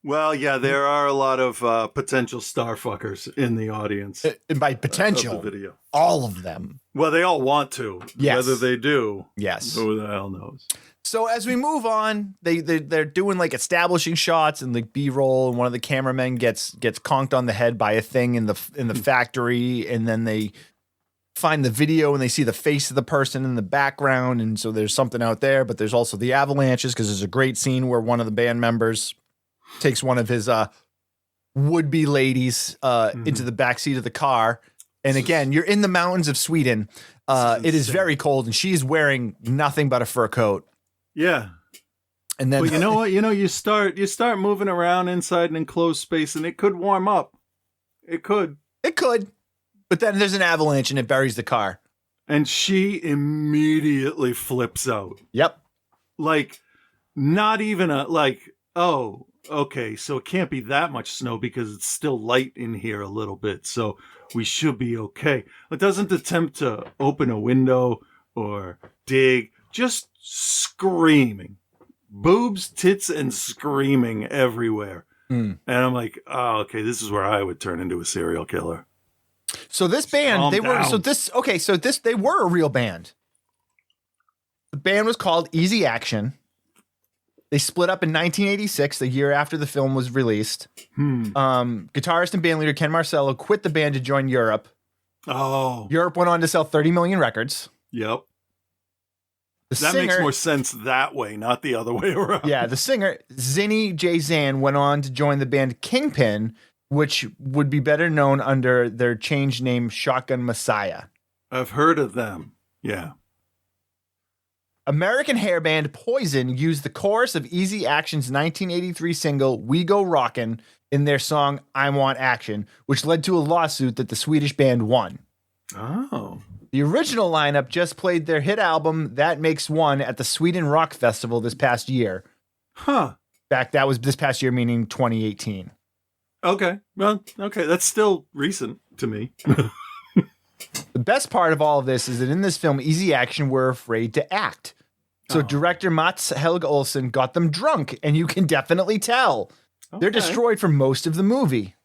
Well, yeah, there are a lot of potential star fuckers in the audience. And by potential, of the video. all of them. Well, they all want to. Yes. Whether they do. Yes. Who the hell knows? So as we move on, they're doing like establishing shots and like B-roll, and one of the cameramen gets conked on the head by a thing in the factory, and then they find the video and they see the face of the person in the background, and so there's something out there, but there's also the avalanches because there's a great scene where one of the band members takes one of his would-be ladies into the backseat of the car. And again, you're in the mountains of Sweden. It is very cold, and she's wearing nothing but a fur coat. Yeah. And then, but you know what? You start moving around inside an enclosed space, and it could warm up. It could. But then there's an avalanche, and it buries the car. And she immediately flips out. Yep. Like, not even oh, okay, so it can't be that much snow because it's still light in here a little bit, so we should be okay. It doesn't attempt to open a window or dig, just screaming. Boobs, tits, and screaming everywhere. And I'm like, oh, okay, this is where I would turn into a serial killer. So this band, they were a real band. The band was called Easy Action. They split up in 1986, the year after the film was released. Guitarist and bandleader Ken Marcello quit the band to join Europe. Oh. Europe went on to sell 30 million records. Yep. That makes more sense that way, not the other way around. Yeah, the singer, Zinny J. Zan, went on to join the band Kingpin, which would be better known under their changed name Shotgun Messiah. I've heard of them. Yeah. American hair band Poison used the chorus of Easy Action's 1983 single We Go Rockin' in their song I Want Action, which led to a lawsuit that the Swedish band won. Oh. The original lineup just played their hit album That Makes One at the Sweden Rock Festival this past year. Huh. That was this past year, meaning 2018. Okay. Well, okay. That's still recent to me. The best part of all of this is that in this film, Easy Action were afraid to act. So director Mats Helge Olsen got them drunk, and you can definitely tell. Okay. They're destroyed for most of the movie.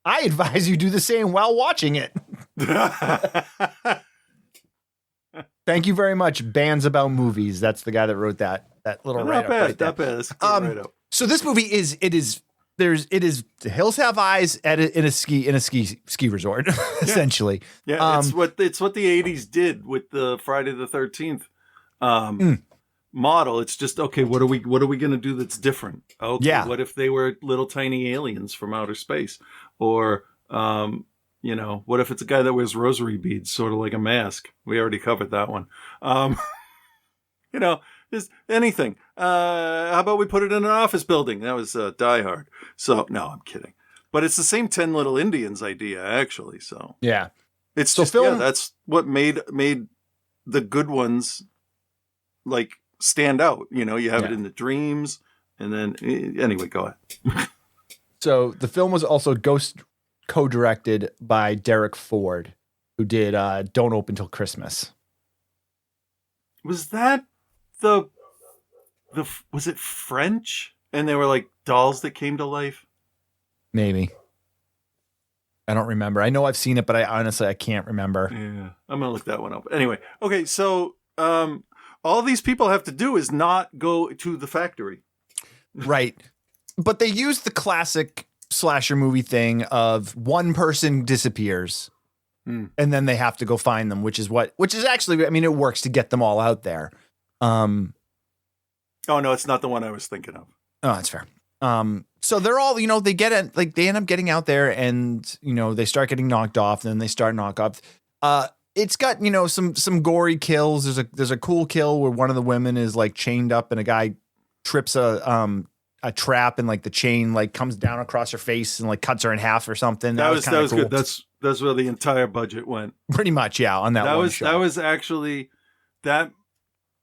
I advise you do the same while watching it. Thank you very much, Bands About Movies. That's the guy that wrote that little write-up. Not bad. That's a good write-up. So this movie is The Hills Have Eyes in a ski resort, essentially. Yeah, it's what the 80s did with the Friday the 13th model. It's just, okay, what are we going to do that's different? Okay, yeah. What if they were little tiny aliens from outer space? Or what if it's a guy that wears rosary beads, sort of like a mask? We already covered that one. Just anything. How about we put it in an office building? That was Die Hard. So, no, I'm kidding. But it's the same 10 Little Indians idea, actually. So yeah, it's just that's what made the good ones like stand out. You have it in the dreams, and then anyway, go ahead. So the film was also co-directed by Derek Ford, who did Don't Open Till Christmas. Was that was it French? And they were like dolls that came to life? Maybe. I don't remember. I know I've seen it, but I can't remember. Yeah, I'm going to look that one up. Anyway, okay, so all these people have to do is not go to the factory. Right. But they use the classic slasher movie thing of one person disappears and then they have to go find them, which is actually, I mean, it works to get them all out there. Oh, no, it's not the one I was thinking of. Oh, that's fair. So they're all, they end up getting out there and, they start getting knocked off, and then they start knock off. It's got, some gory kills. There's a cool kill where one of the women is like chained up and a guy trips a trap, and like the chain like comes down across her face and like cuts her in half or something. That was cool. good. That's where the entire budget went. Pretty much, yeah. On that one show. That was actually that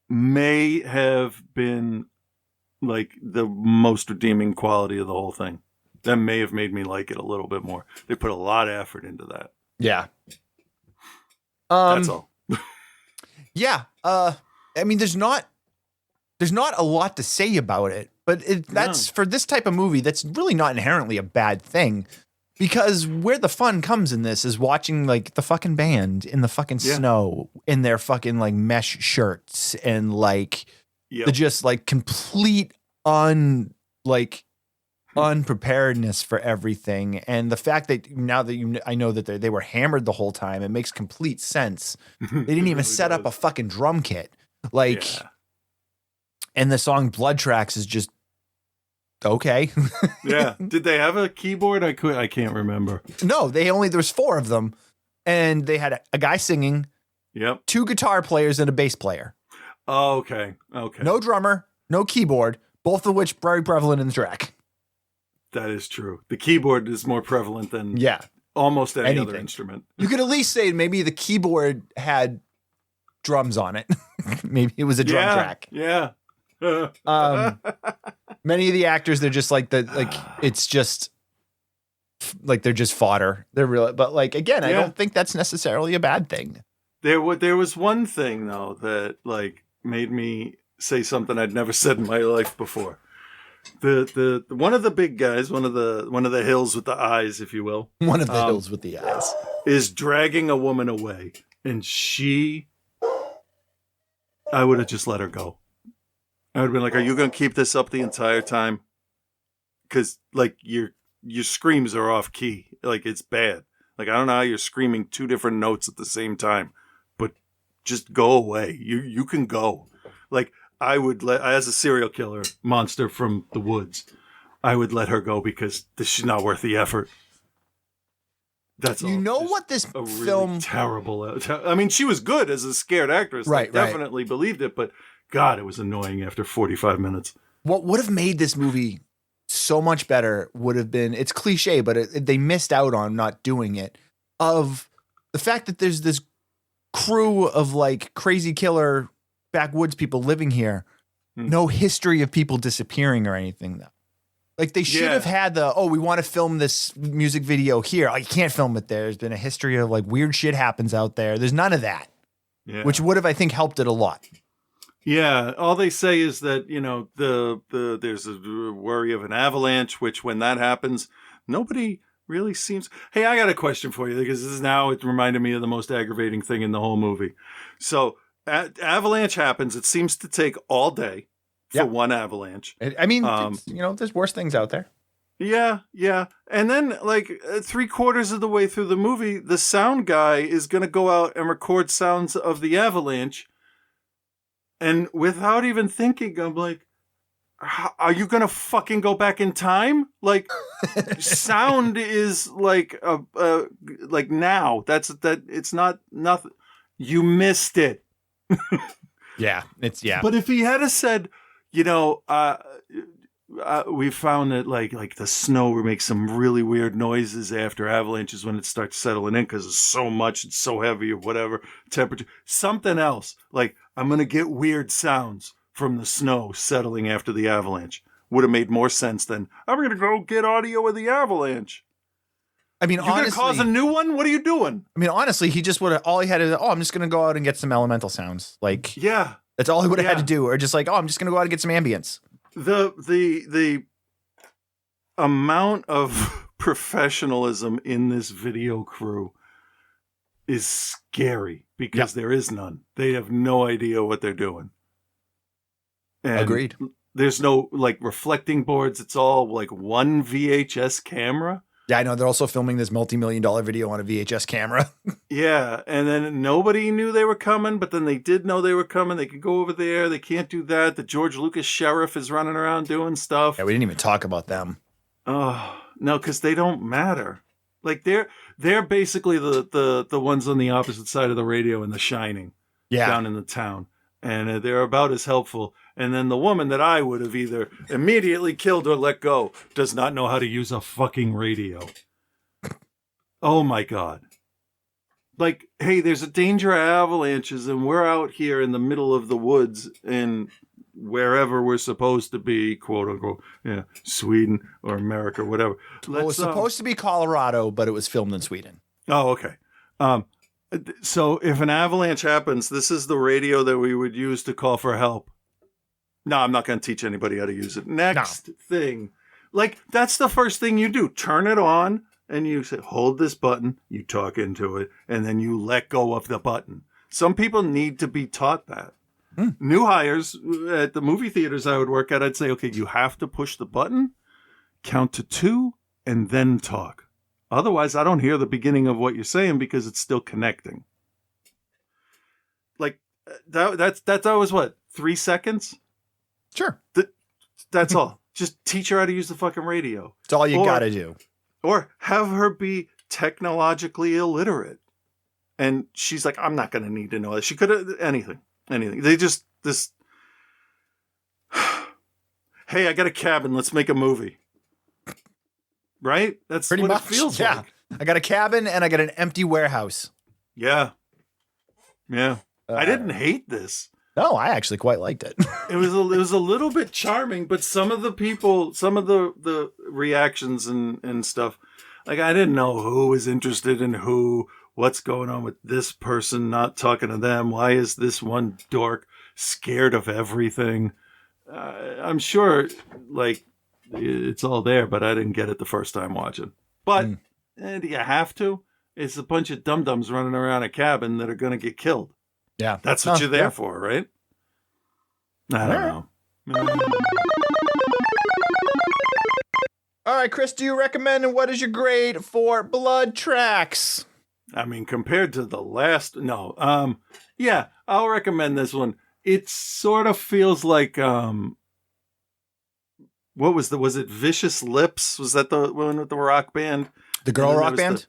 may have been like the most redeeming quality of the whole thing. That may have made me like it a little bit more. They put a lot of effort into that. Yeah. That's all. Yeah. I mean, there's not a lot to say about it, but that's for this type of movie, that's really not inherently a bad thing, because where the fun comes in this is watching like the fucking band in the fucking snow in their fucking like mesh shirts and like the just like complete unpreparedness for everything. And the fact that now that I know that they were hammered the whole time, it makes complete sense. They didn't even really set up a fucking drum kit. And the song Blood Tracks is just okay. Yeah. Did they have a keyboard? I can't remember. No, there was 4 of them, and they had a guy singing, 2 guitar players and a bass player. Oh, okay. No drummer, no keyboard, both of which very prevalent in the track. That is true. The keyboard is more prevalent than almost any other instrument. You could at least say maybe the keyboard had drums on it. Maybe it was a drum track. Yeah. Many of the actors, they're just like it's just like they're just fodder. They're real, but like again, I don't think that's necessarily a bad thing. There was one thing though that like made me say something I'd never said in my life before. The one of the big guys, one of the hills with the eyes, if you will, one of the hills with the eyes, is dragging a woman away, and I would have just let her go. I would have been like, "Are you going to keep this up the entire time? Because like your screams are off key, like it's bad. Like I don't know how you're screaming 2 different notes at the same time, but just go away. You can go." Like I would as a serial killer monster from the woods, I would let her go because this is not worth the effort. That's all. You know what this film really terrible. I mean, she was good as a scared actress. Right, I definitely believed it, but God, it was annoying after 45 minutes. What would have made this movie so much better would have been, it's cliche, but they missed out on not doing it, of the fact that there's this crew of like crazy killer backwoods people living here. No history of people disappearing or anything though. Like they should have had we want to film this music video here. You can't film it there. There's been a history of like weird shit happens out there. There's none of that, which would have, I think, helped it a lot. Yeah, all they say is that there's a worry of an avalanche, which when that happens, nobody really seems. Hey, I got a question for you because it reminded me of the most aggravating thing in the whole movie. So, avalanche happens. It seems to take all day for one avalanche. I mean, there's worse things out there. Yeah. And then, like, 3/4 of the way through the movie, the sound guy is going to go out and record sounds of the avalanche. And without even thinking, I'm like, are you going to fucking go back in time? Like, sound is like, like now. It's not nothing. You missed it. But if he had said, we found that like the snow makes some really weird noises after avalanches when it starts settling in because it's so much, it's so heavy or whatever temperature, something else. Like I'm going to get weird sounds from the snow settling after the avalanche. Would have made more sense than I'm going to go get audio of the avalanche. I mean, you're going to cause a new one? What are you doing? I mean, honestly, he just would have, all he had is, I'm just going to go out and get some elemental sounds. Like, that's all he would have had to do. Or just like, I'm just going to go out and get some ambience. The amount of professionalism in this video crew is scary because there is none. They have no idea what they're doing. And agreed. There's no like reflecting boards. It's all like one VHS camera. Yeah, I know. They're also filming this multi-million-dollar video on a VHS camera. Yeah, and then nobody knew they were coming, but then they did know they were coming. They could go over there. They can't do that. The George Lucas sheriff is running around doing stuff. Yeah, we didn't even talk about them. Oh, no, because they don't matter. Like, they're basically the ones on the opposite side of the radio in The Shining down in the town. And they're about as helpful. And then the woman that I would have either immediately killed or let go does not know how to use a fucking radio. Oh, my God. like, hey, there's a danger of avalanches, and we're out here in the middle of the woods in wherever we're supposed to be, quote unquote, yeah, Sweden or America, whatever. Well, it was supposed to be Colorado, but it was filmed in Sweden. Oh, okay. So if an avalanche happens, this is the radio that we would use to call for help. No, I'm not going to teach anybody how to use it. Next thing. Like, that's the first thing you do. Turn it on, and you say, hold this button, you talk into it, and then you let go of the button. Some people need to be taught that. New hires at the movie theaters I would work at, I'd say, okay, you have to push the button, count to 2, and then talk. Otherwise, I don't hear the beginning of what you're saying because it's still connecting. Like, that was what, 3 seconds? Sure. That's all. Just teach her how to use the fucking radio. It's all you got to do. Or have her be technologically illiterate. And she's like, I'm not going to need to know that. She could have anything. They just, hey, I got a cabin. Let's make a movie. Right? That's Pretty what much, it feels yeah. like. I got a cabin and I got an empty warehouse. Yeah. Yeah. I didn't hate this. No, I actually quite liked it. It was a little bit charming, but some of the reactions and stuff, like, I didn't know who was interested in who, what's going on with this person not talking to them. Why is this one dork scared of everything? I'm sure, like, it's all there, but I didn't get it the first time watching. But do you have to? It's a bunch of dum-dums running around a cabin that are going to get killed. Yeah. That's what you're there for, right? I don't know. All right, Chris, do you recommend, and what is your grade for Blood Tracks? I mean, compared to the last, no. Yeah, I'll recommend this one. It sort of feels like, what was it Vicious Lips? Was that the one with the rock band? The girl rock band?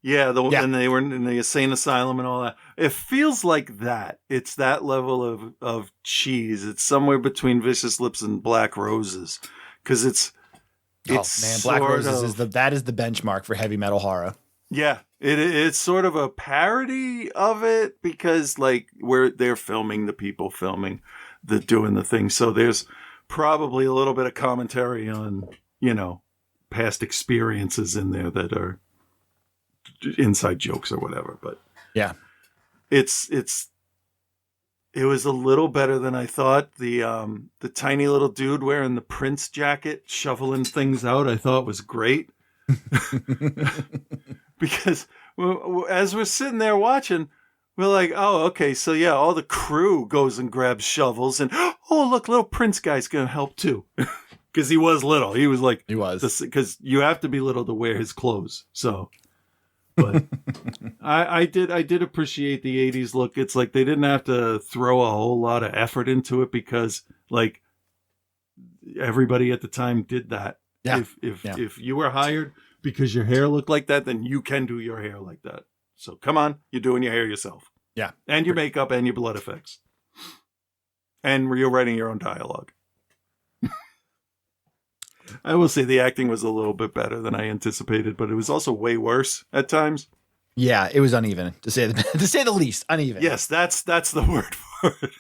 And they were in the insane asylum and all that. It feels like that. It's that level of cheese. It's somewhere between Vicious Lips and Black Roses. Because it's Black Roses is the benchmark for heavy metal horror. Yeah, it's sort of a parody of it because, like, they're filming the people filming doing the thing. So there's probably a little bit of commentary on, past experiences in there that are inside jokes or whatever. But yeah, it was a little better than I thought. The tiny little dude wearing the Prince jacket shoveling things out, I thought was great. Because as we're sitting there watching, we're like, oh, okay, so yeah, all the crew goes and grabs shovels, and oh, look, little Prince guy's gonna help too. Because he was little. He was like, because you have to be little to wear his clothes. So, but I did appreciate the 80s look. It's like they didn't have to throw a whole lot of effort into it because, like, everybody at the time did that. Yeah. If you were hired because your hair looked like that, then you can do your hair like that. So come on, you're doing your hair yourself. Yeah. And your makeup and your blood effects. And you're writing your own dialogue. I will say the acting was a little bit better than I anticipated, but it was also way worse at times. Yeah, it was uneven, to say the least. Uneven. Yes, that's the word for it.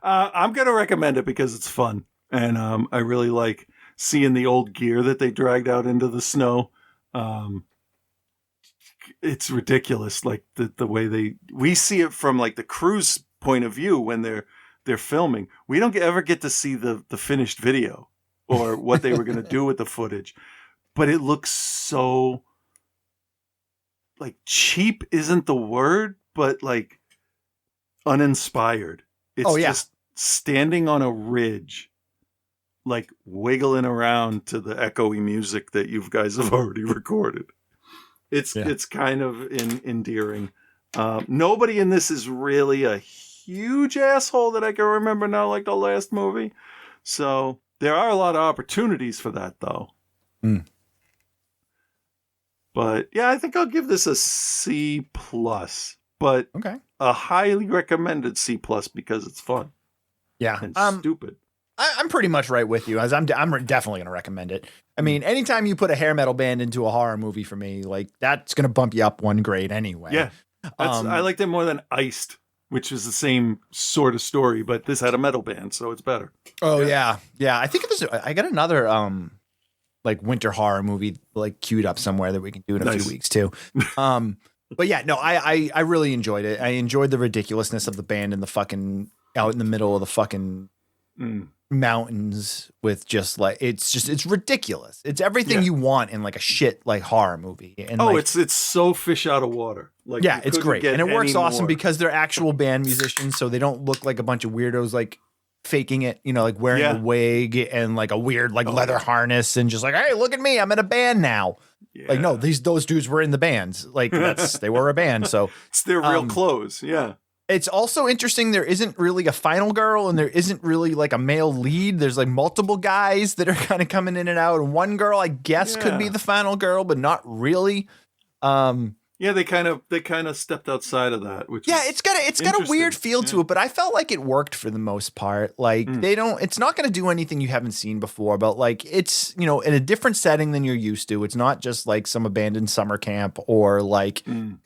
I'm going to recommend it because it's fun. And I really like seeing the old gear that they dragged out into the snow. It's ridiculous, like the way we see it from, like, the crew's point of view when they're filming. We don't ever get to see the finished video or what they were going to do with the footage, but it looks so, like, cheap isn't the word, but, like, uninspired. It's just standing on a ridge, like, wiggling around to the echoey music that you guys have already recorded. It's kind of endearing. Nobody in this is really a huge asshole that I can remember now, like the last movie. So there are a lot of opportunities for that, though. But yeah, I think I'll give this a C+, but a highly recommended C+ because it's fun. Yeah, and stupid. I'm pretty much right with you, as I'm definitely going to recommend it. I mean, anytime you put a hair metal band into a horror movie for me, like, that's going to bump you up one grade anyway. Yeah. I liked it more than Iced, which is the same sort of story, but this had a metal band, so it's better. Oh yeah. I think I got another like winter horror movie like queued up somewhere that we can do in a few weeks too. But yeah, no, I really enjoyed it. I enjoyed the ridiculousness of the band in the fucking out in the middle of the fucking mountains with just like it's ridiculous. It's everything you want in like a shit like horror movie. And it's so fish out of water. Like it's great, and it works awesome because they're actual band musicians, so they don't look like a bunch of weirdos like faking it. You know, like wearing a wig and like a weird like leather harness and just like, hey, look at me, I'm in a band now. Yeah. Like no, those dudes were in the bands. Like they were a band, so it's their real clothes. Yeah. It's also interesting. There isn't really a final girl and there isn't really like a male lead. There's like multiple guys that are kind of coming in and out. And one girl, I guess, could be the final girl, but not really. They kind of stepped outside of that. Which it's got a weird feel to it, but I felt like it worked for the most part. Like it's not going to do anything you haven't seen before, but like it's, you know, in a different setting than you're used to. It's not just like some abandoned summer camp or like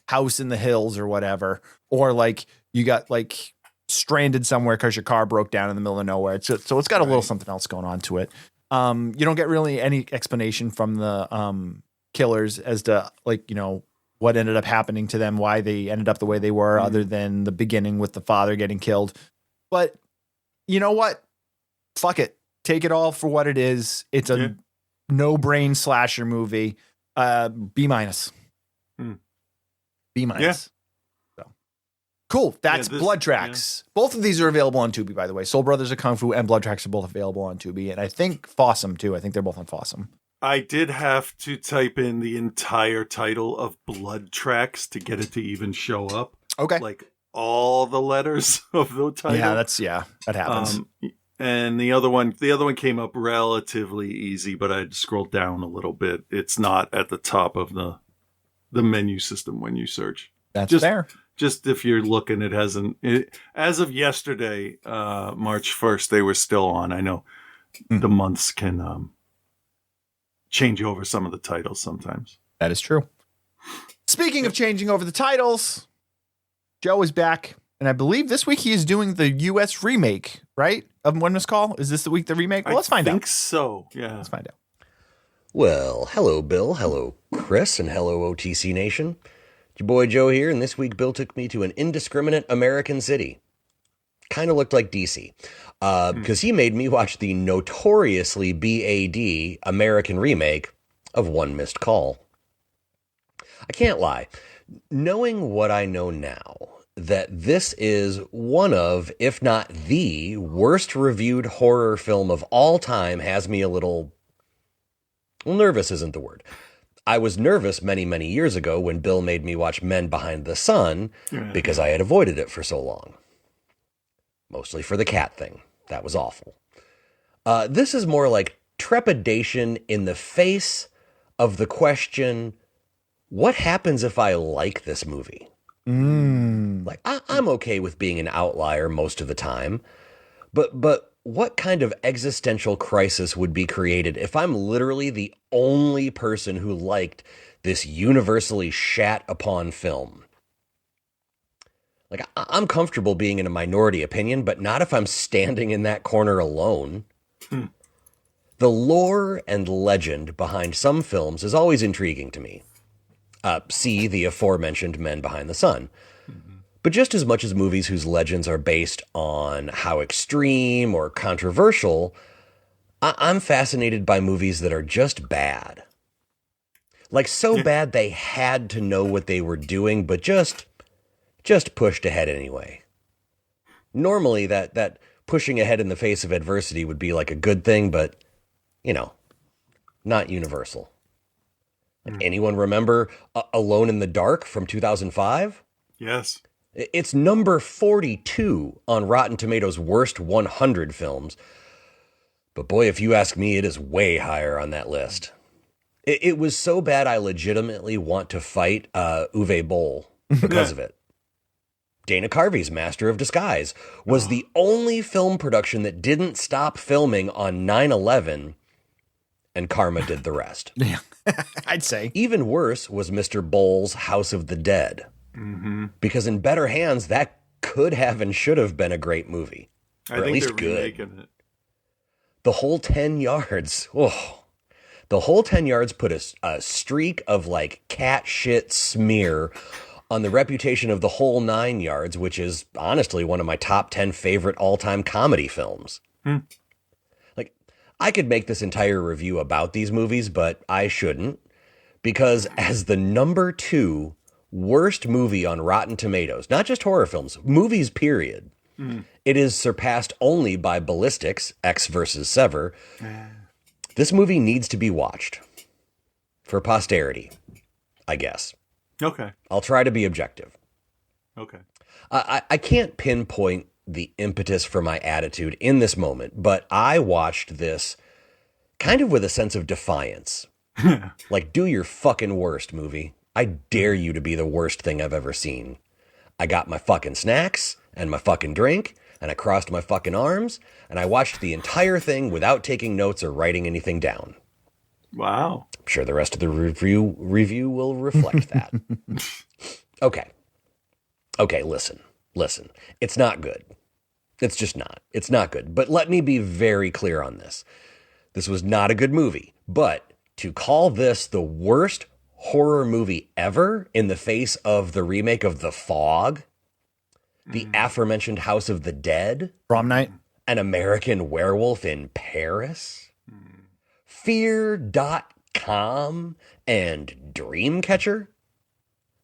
house in the hills or whatever, or like you got like stranded somewhere because your car broke down in the middle of nowhere. So it's got a little something else going on to it. You don't get really any explanation from the killers as to like, you know, what ended up happening to them, why they ended up the way they were, other than the beginning with the father getting killed. But you know what? Fuck it. Take it all for what it is. It's a no-brain slasher movie. B-. B-. Yeah. So cool. That's Blood Tracks. Yeah. Both of these are available on Tubi, by the way. Soul Brothers of Kung Fu and Blood Tracks are both available on Tubi. And I think Fossum, too. I think they're both on Fossum. I did have to type in the entire title of Blood Tracks to get it to even show up. Okay. Like all the letters of the title. Yeah, that happens. And the other one came up relatively easy, but I had to scroll down a little bit. It's not at the top of the menu system when you search. That's fair. Just if you're looking, it hasn't. As of yesterday, March 1st, they were still on. I know the months can change over some of the titles sometimes. That is true. Speaking of changing over the titles, Joe is back, and I believe this week he is doing the U.S. remake, right? Of One Missed Call? Is this the week the remake? Well, let's find out. I think so, yeah. Let's find out. Well, hello, Bill. Hello, Chris, and hello, OTC Nation. It's your boy Joe here, and this week Bill took me to an indiscriminate American city. Kind of looked like DC. Because he made me watch the notoriously BAD American remake of One Missed Call. I can't lie. Knowing what I know now, that this is one of, if not the, worst reviewed horror film of all time has me a little... Well, nervous isn't the word. I was nervous many, many years ago when Bill made me watch Men Behind the Sun because I had avoided it for so long. Mostly for the cat thing. That was awful. This is more like trepidation in the face of the question, what happens if I like this movie? Like, I'm okay with being an outlier most of the time, but what kind of existential crisis would be created if I'm literally the only person who liked this universally shat upon film? Like, I'm comfortable being in a minority opinion, but not if I'm standing in that corner alone. The lore and legend behind some films is always intriguing to me. See the aforementioned Men Behind the Sun. But just as much as movies whose legends are based on how extreme or controversial, I'm fascinated by movies that are just bad. Like, so bad they had to know what they were doing, but just pushed ahead anyway. Normally, that pushing ahead in the face of adversity would be like a good thing, but, you know, not universal. Like, anyone remember Alone in the Dark from 2005? Yes. It's number 42 on Rotten Tomatoes' worst 100 films. But boy, if you ask me, it is way higher on that list. It was so bad I legitimately want to fight Uwe Boll because of it. Dana Carvey's Master of Disguise was the only film production that didn't stop filming on 9/11, and karma did the rest. Yeah, I'd say. Even worse was Mr. Boll's House of the Dead. Because in better hands, that could have and should have been a great movie. Or I at think least they're good. remaking it. The whole 10 yards. Oh, the whole 10 yards put a streak of like cat shit smear on the reputation of the whole 9 yards, which is honestly one of my top 10 favorite all-time comedy films. Like, I could make this entire review about these movies, but I shouldn't, because as the number 2 worst movie on Rotten Tomatoes, not just horror films, movies period, it is surpassed only by Ballistics, X versus Sever. This movie needs to be watched for posterity, I guess. Okay. I'll try to be objective. Okay. I can't pinpoint the impetus for my attitude in this moment, but I watched this kind of with a sense of defiance. Like, do your fucking worst, movie. I dare you to be the worst thing I've ever seen. I got my fucking snacks and my fucking drink, and I crossed my fucking arms, and I watched the entire thing without taking notes or writing anything down. Wow. I'm sure the rest of the review will reflect that. Okay. Okay, listen. It's not good. It's just not. It's not good. But let me be very clear on this. This was not a good movie. But to call this the worst horror movie ever in the face of the remake of The Fog, the aforementioned House of the Dead, Prom night. An American Werewolf in Paris, Fear.com, and Dreamcatcher?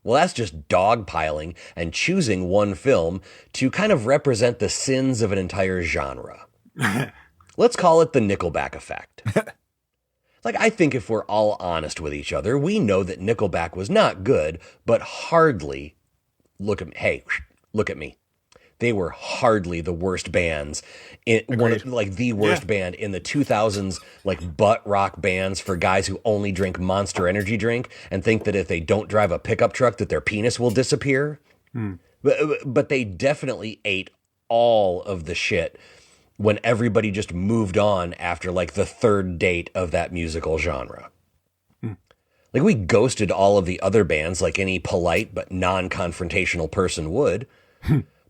Well, that's just dogpiling and choosing one film to kind of represent the sins of an entire genre. Let's call it the Nickelback effect. Like, I think if we're all honest with each other, we know that Nickelback was not good, but hardly, look at me, hey, look at me. They were hardly the worst bands, the worst band in the 2000s, like butt rock bands for guys who only drink Monster Energy drink and think that if they don't drive a pickup truck that their penis will disappear. But they definitely ate all of the shit when everybody just moved on after like the third date of that musical genre. Like, we ghosted all of the other bands like any polite but non-confrontational person would.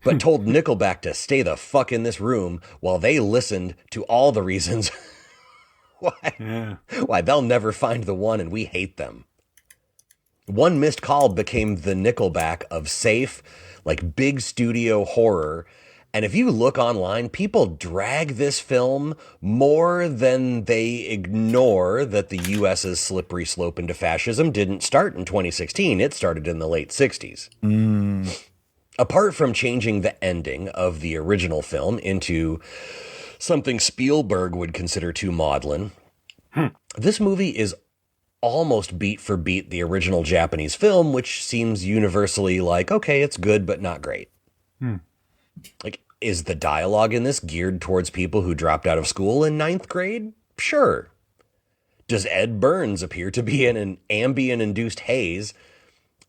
But told Nickelback to stay the fuck in this room while they listened to all the reasons why they'll never find the one and we hate them. One Missed Call became the Nickelback of safe, like big studio horror. And if you look online, people drag this film more than they ignore that the U.S.'s slippery slope into fascism didn't start in 2016. It started in the late 60s. Apart from changing the ending of the original film into something Spielberg would consider too maudlin, this movie is almost beat for beat the original Japanese film, which seems universally like, okay, it's good, but not great. Like, is the dialogue in this geared towards people who dropped out of school in 9th grade? Sure. Does Ed Burns appear to be in an ambient-induced haze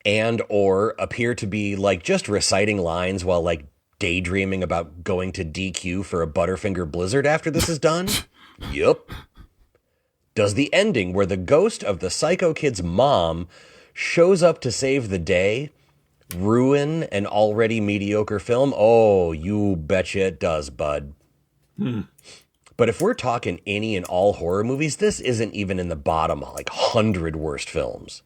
and or appear to be like just reciting lines while like daydreaming about going to DQ for a Butterfinger Blizzard after this is done? Yup. Does the ending where the ghost of the Psycho Kid's mom shows up to save the day ruin an already mediocre film? Oh, you betcha it does, bud. But if we're talking any and all horror movies, this isn't even in the bottom like 100 worst films.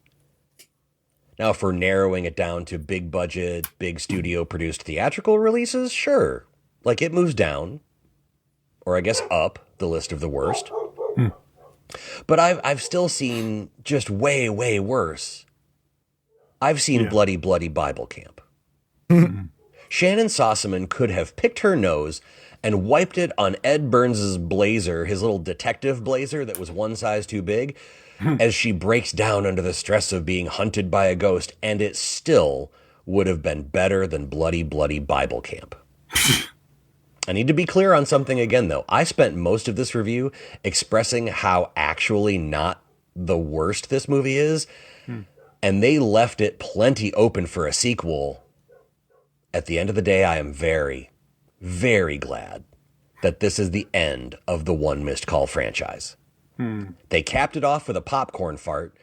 Now, if we're narrowing it down to big budget, big studio produced theatrical releases, sure. Like, it moves down, or I guess up, the list of the worst. But I've still seen just way, way worse. I've seen Bloody, Bloody Bible Camp. Shannon Sossaman could have picked her nose and wiped it on Ed Burns' blazer, his little detective blazer that was one size too big, as she breaks down under the stress of being hunted by a ghost, and it still would have been better than Bloody, Bloody Bible Camp. I need to be clear on something again, though. I spent most of this review expressing how actually not the worst this movie is, and they left it plenty open for a sequel. At the end of the day, I am very, very glad that this is the end of the One Missed Call franchise. They capped it off with a popcorn fart,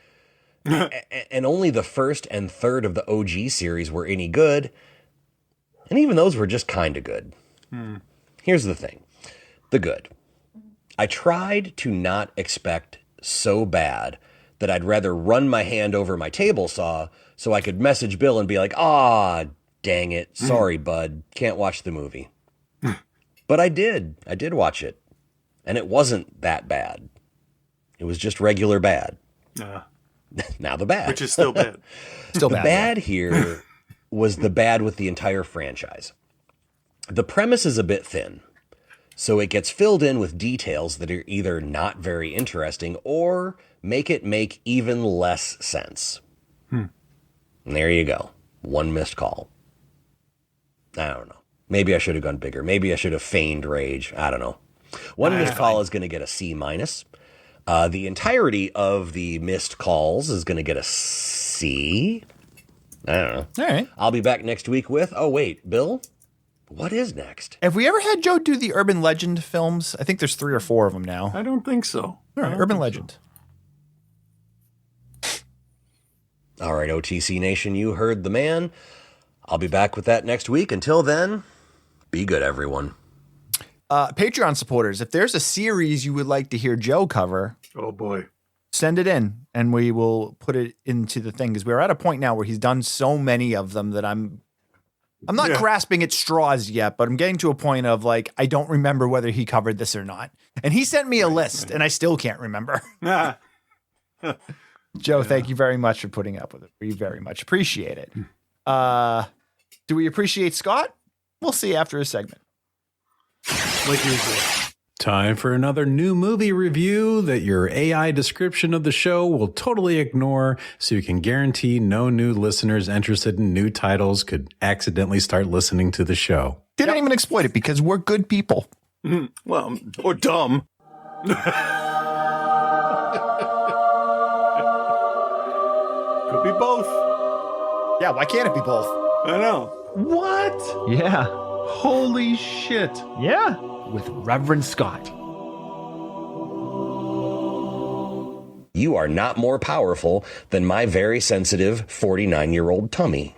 And only the first and third of the OG series were any good. And even those were just kind of good. Here's the thing. The good. I tried to not expect so bad that I'd rather run my hand over my table saw so I could message Bill and be like, "Ah, dang it. Sorry, bud. Can't watch the movie." But I did. I did watch it. And it wasn't that bad. It was just regular bad. Now the bad. Which is still bad. Still The bad. bad here was the bad with the entire franchise. The premise is a bit thin, so it gets filled in with details that are either not very interesting or make it make even less sense. And there you go. One missed call. I don't know. Maybe I should have gone bigger. Maybe I should have feigned rage. I don't know. One missed call is going to get a C-. The entirety of the missed calls is going to get a C. I don't know. All right. I'll be back next week with, oh, wait, Bill? What is next? Have we ever had Joe do the urban legend films? I think there's 3 or 4 of them now. I don't think so. All right, urban legend. All right, OTC Nation, you heard the man. I'll be back with that next week. Until then, be good, everyone. Patreon supporters, if there's a series you would like to hear Joe cover, Oh, boy. send it in and we will put it into the thing, because we're at a point now where he's done so many of them that I'm not grasping at straws yet, but I'm getting to a point of like, I don't remember whether he covered this or not. And he sent me a list and I still can't remember. Joe, thank you very much for putting up with it. We very much appreciate it. Do we appreciate Scott? We'll see after a segment. Like usual. Time for another new movie review that your AI description of the show will totally ignore, so you can guarantee no new listeners interested in new titles could accidentally start listening to the show. Didn't even exploit it because we're good people. Well, or dumb. Could be both. Yeah, why can't it be both? I know. What? Yeah. Holy shit. Yeah. With Reverend Scott. You are not more powerful than my very sensitive 49-year-old tummy.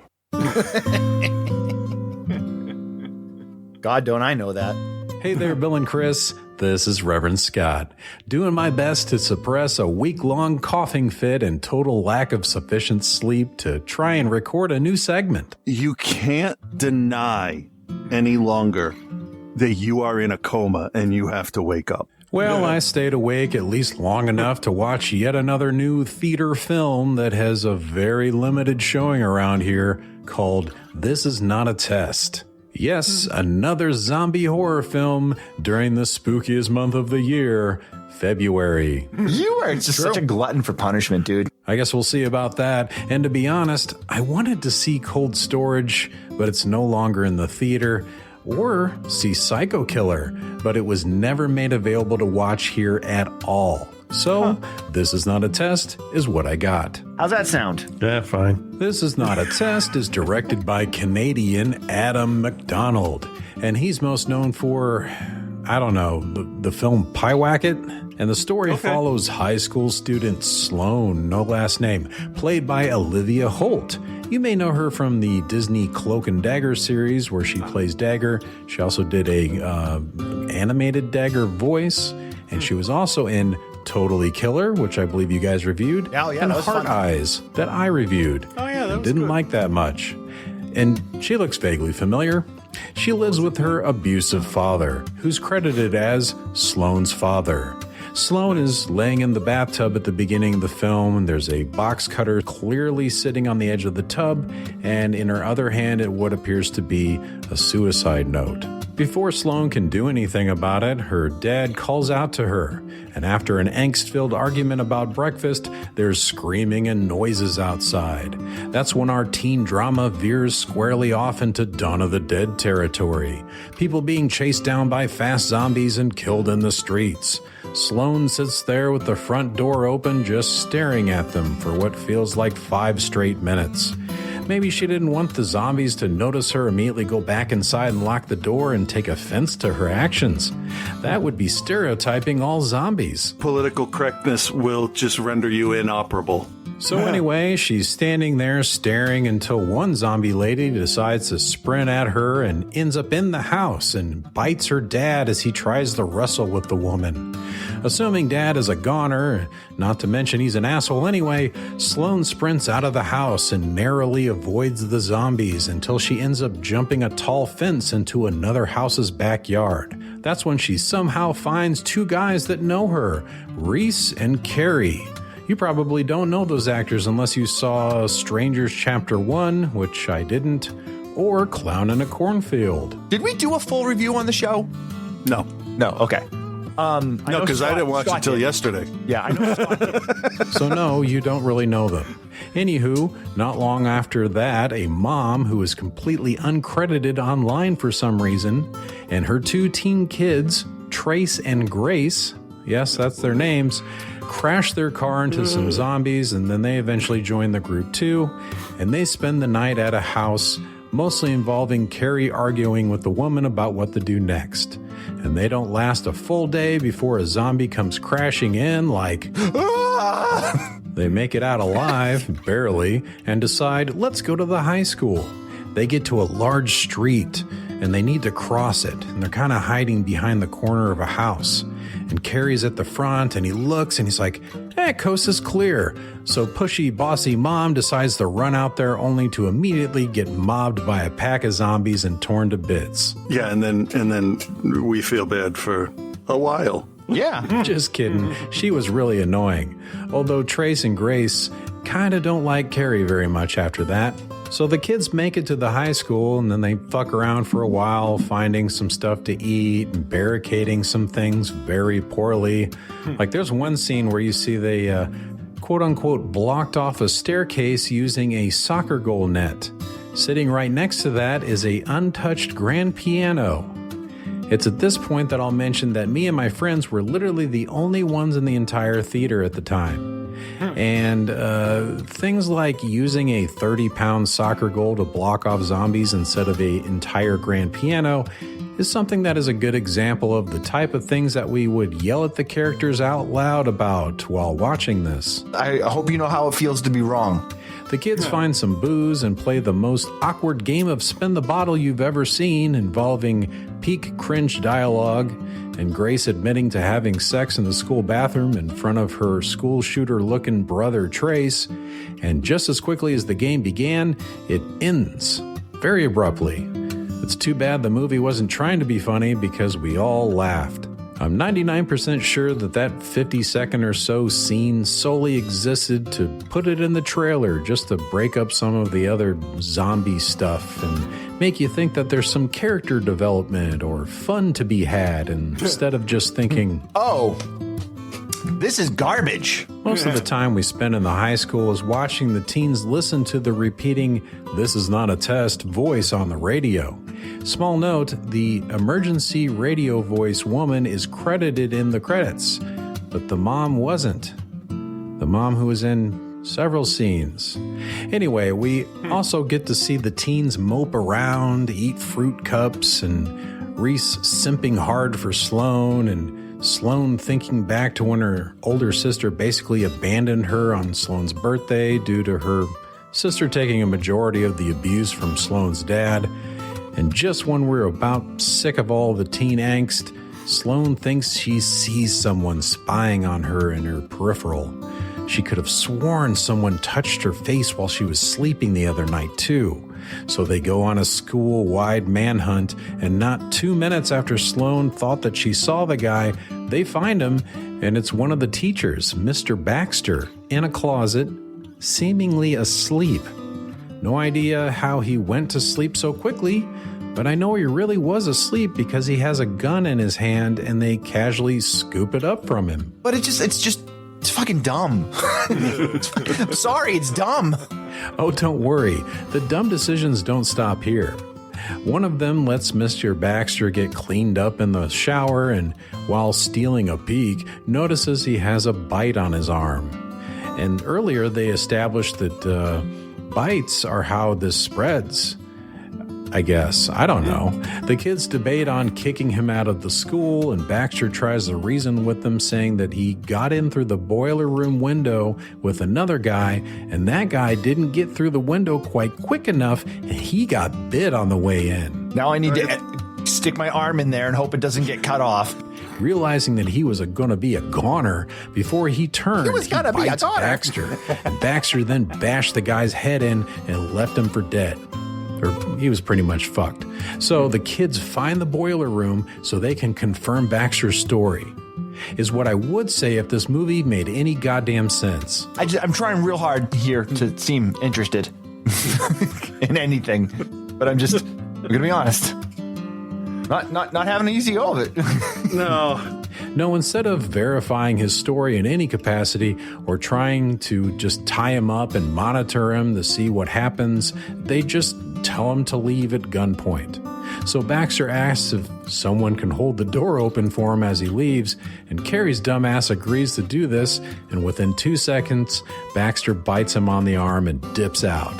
God, don't I know that. Hey there, Bill and Chris. This is Reverend Scott, doing my best to suppress a week-long coughing fit and total lack of sufficient sleep to try and record a new segment. You can't deny any longer that you are in a coma and you have to wake up. Well, I stayed awake at least long enough to watch yet another new theater film that has a very limited showing around here called This Is Not a Test. Yes, another zombie horror film during the spookiest month of the year, February. You are just such a glutton for punishment, dude. I guess we'll see about that. And to be honest, I wanted to see Cold Storage, but it's no longer in the theater, or see Psycho Killer, but it was never made available to watch here at all. So, This Is Not a Test is what I got. How's that sound? Yeah, fine. This Is Not a Test is directed by Canadian Adam McDonald, and he's most known for, I don't know, the film Pyewacket. And the story follows high school student Sloane, no last name, played by Olivia Holt. You may know her from the Disney Cloak and Dagger series where she plays Dagger. She also did a animated Dagger voice, and she was also in Totally Killer, which I believe you guys reviewed. Oh, yeah, and that was Heart fun. Eyes, that I reviewed. Oh, yeah, that was Didn't good. like that much. And she looks vaguely familiar. She lives with her abusive father, who's credited as Sloane's father. Sloane is laying in the bathtub at the beginning of the film, and there's a box cutter clearly sitting on the edge of the tub, and in her other hand, it what appears to be a suicide note. Before Sloane can do anything about it, her dad calls out to her, and after an angst-filled argument about breakfast, there's screaming and noises outside. That's when our teen drama veers squarely off into Dawn of the Dead territory. People being chased down by fast zombies and killed in the streets. Sloane sits there with the front door open, just staring at them for what feels like 5 straight minutes. Maybe she didn't want the zombies to notice her immediately go back inside and lock the door and take offense to her actions. That would be stereotyping all zombies. Political correctness will just render you inoperable. So anyway, she's standing there staring until one zombie lady decides to sprint at her and ends up in the house and bites her dad as he tries to wrestle with the woman. Assuming dad is a goner, not to mention he's an asshole anyway, Sloane sprints out of the house and narrowly avoids the zombies until she ends up jumping a tall fence into another house's backyard. That's when she somehow finds two guys that know her, Reese and Carrie. You probably don't know those actors unless you saw Strangers Chapter 1, which I didn't, or Clown in a Cornfield. Did we do a full review on the show? No. No, okay. No, because I didn't watch it until yesterday. Yeah, I know Scott did. So no, you don't really know them. Anywho, not long after that, a mom who is completely uncredited online for some reason, and her two teen kids, Trace and Grace, yes, that's their names, crash their car into some zombies, and then they eventually join the group too, and they spend the night at a house, mostly involving Carrie arguing with the woman about what to do next. And they don't last a full day before a zombie comes crashing in like, they make it out alive, barely, and decide, let's go to the high school. They get to a large street, and they need to cross it, and they're kind of hiding behind the corner of a house. And Carrie's at the front, and he looks, and he's like, coast is clear. So pushy, bossy mom decides to run out there only to immediately get mobbed by a pack of zombies and torn to bits. Yeah, and then we feel bad for a while. Yeah. Just kidding. She was really annoying. Although Trace and Grace kind of don't like Carrie very much after that. So the kids make it to the high school, and then they fuck around for a while, finding some stuff to eat and barricading some things very poorly. Like there's one scene where you see they quote-unquote blocked off a staircase using a soccer goal net. Sitting right next to that is a untouched grand piano. It's at this point that I'll mention that me and my friends were literally the only ones in the entire theater at the time. And things like using a 30-pound soccer goal to block off zombies instead of an entire grand piano is something that is a good example of the type of things that we would yell at the characters out loud about while watching this. I hope you know how it feels to be wrong. The kids find some booze and play the most awkward game of spin the bottle you've ever seen, involving peak cringe dialogue and Grace admitting to having sex in the school bathroom in front of her school shooter-looking brother Trace. And just as quickly as the game began, it ends very abruptly. It's too bad the movie wasn't trying to be funny because we all laughed. I'm 99% sure that 50-second or so scene solely existed to put it in the trailer just to break up some of the other zombie stuff and make you think that there's some character development or fun to be had instead of just thinking, oh, this is garbage. Most of the time we spend in the high school is watching the teens listen to the repeating, "This is not a test" voice on the radio. Small note, the emergency radio voice woman is credited in the credits, but the mom wasn't. The mom who was in several scenes. Anyway, we also get to see the teens mope around, eat fruit cups, and Reese simping hard for Sloane, and Sloane thinking back to when her older sister basically abandoned her on Sloane's birthday due to her sister taking a majority of the abuse from Sloane's dad. And just when we're about sick of all the teen angst, Sloane thinks she sees someone spying on her in her peripheral. She could have sworn someone touched her face while she was sleeping the other night too. So they go on a school-wide manhunt, and not 2 minutes after Sloane thought that she saw the guy, they find him, and it's one of the teachers, Mr. Baxter, in a closet, seemingly asleep. No idea how he went to sleep so quickly, but I know he really was asleep because he has a gun in his hand and they casually scoop it up from him. But it's fucking dumb. I'm sorry, it's dumb. Oh, don't worry. The dumb decisions don't stop here. One of them lets Mr. Baxter get cleaned up in the shower and, while stealing a peek, notices he has a bite on his arm. And earlier they established that bites are how this spreads. I guess. I don't know. The kids debate on kicking him out of the school, and Baxter tries to reason with them, saying that he got in through the boiler room window with another guy, and that guy didn't get through the window quite quick enough, and he got bit on the way in. Now I need to stick my arm in there and hope it doesn't get cut off. Realizing that he was going to be a goner, before he turned, He was gonna be a bites goner. Baxter. And Baxter then bashed the guy's head in and left him for dead. Or he was pretty much fucked. So the kids find the boiler room so they can confirm Baxter's story. Is what I would say if this movie made any goddamn sense. I'm trying real hard here to seem interested in anything, but I'm gonna be honest. Not having an easy go of it. No. Instead of verifying his story in any capacity or trying to just tie him up and monitor him to see what happens, they just tell him to leave at gunpoint. So Baxter asks if someone can hold the door open for him as he leaves, and Carrie's dumbass agrees to do this, and within 2 seconds, Baxter bites him on the arm and dips out.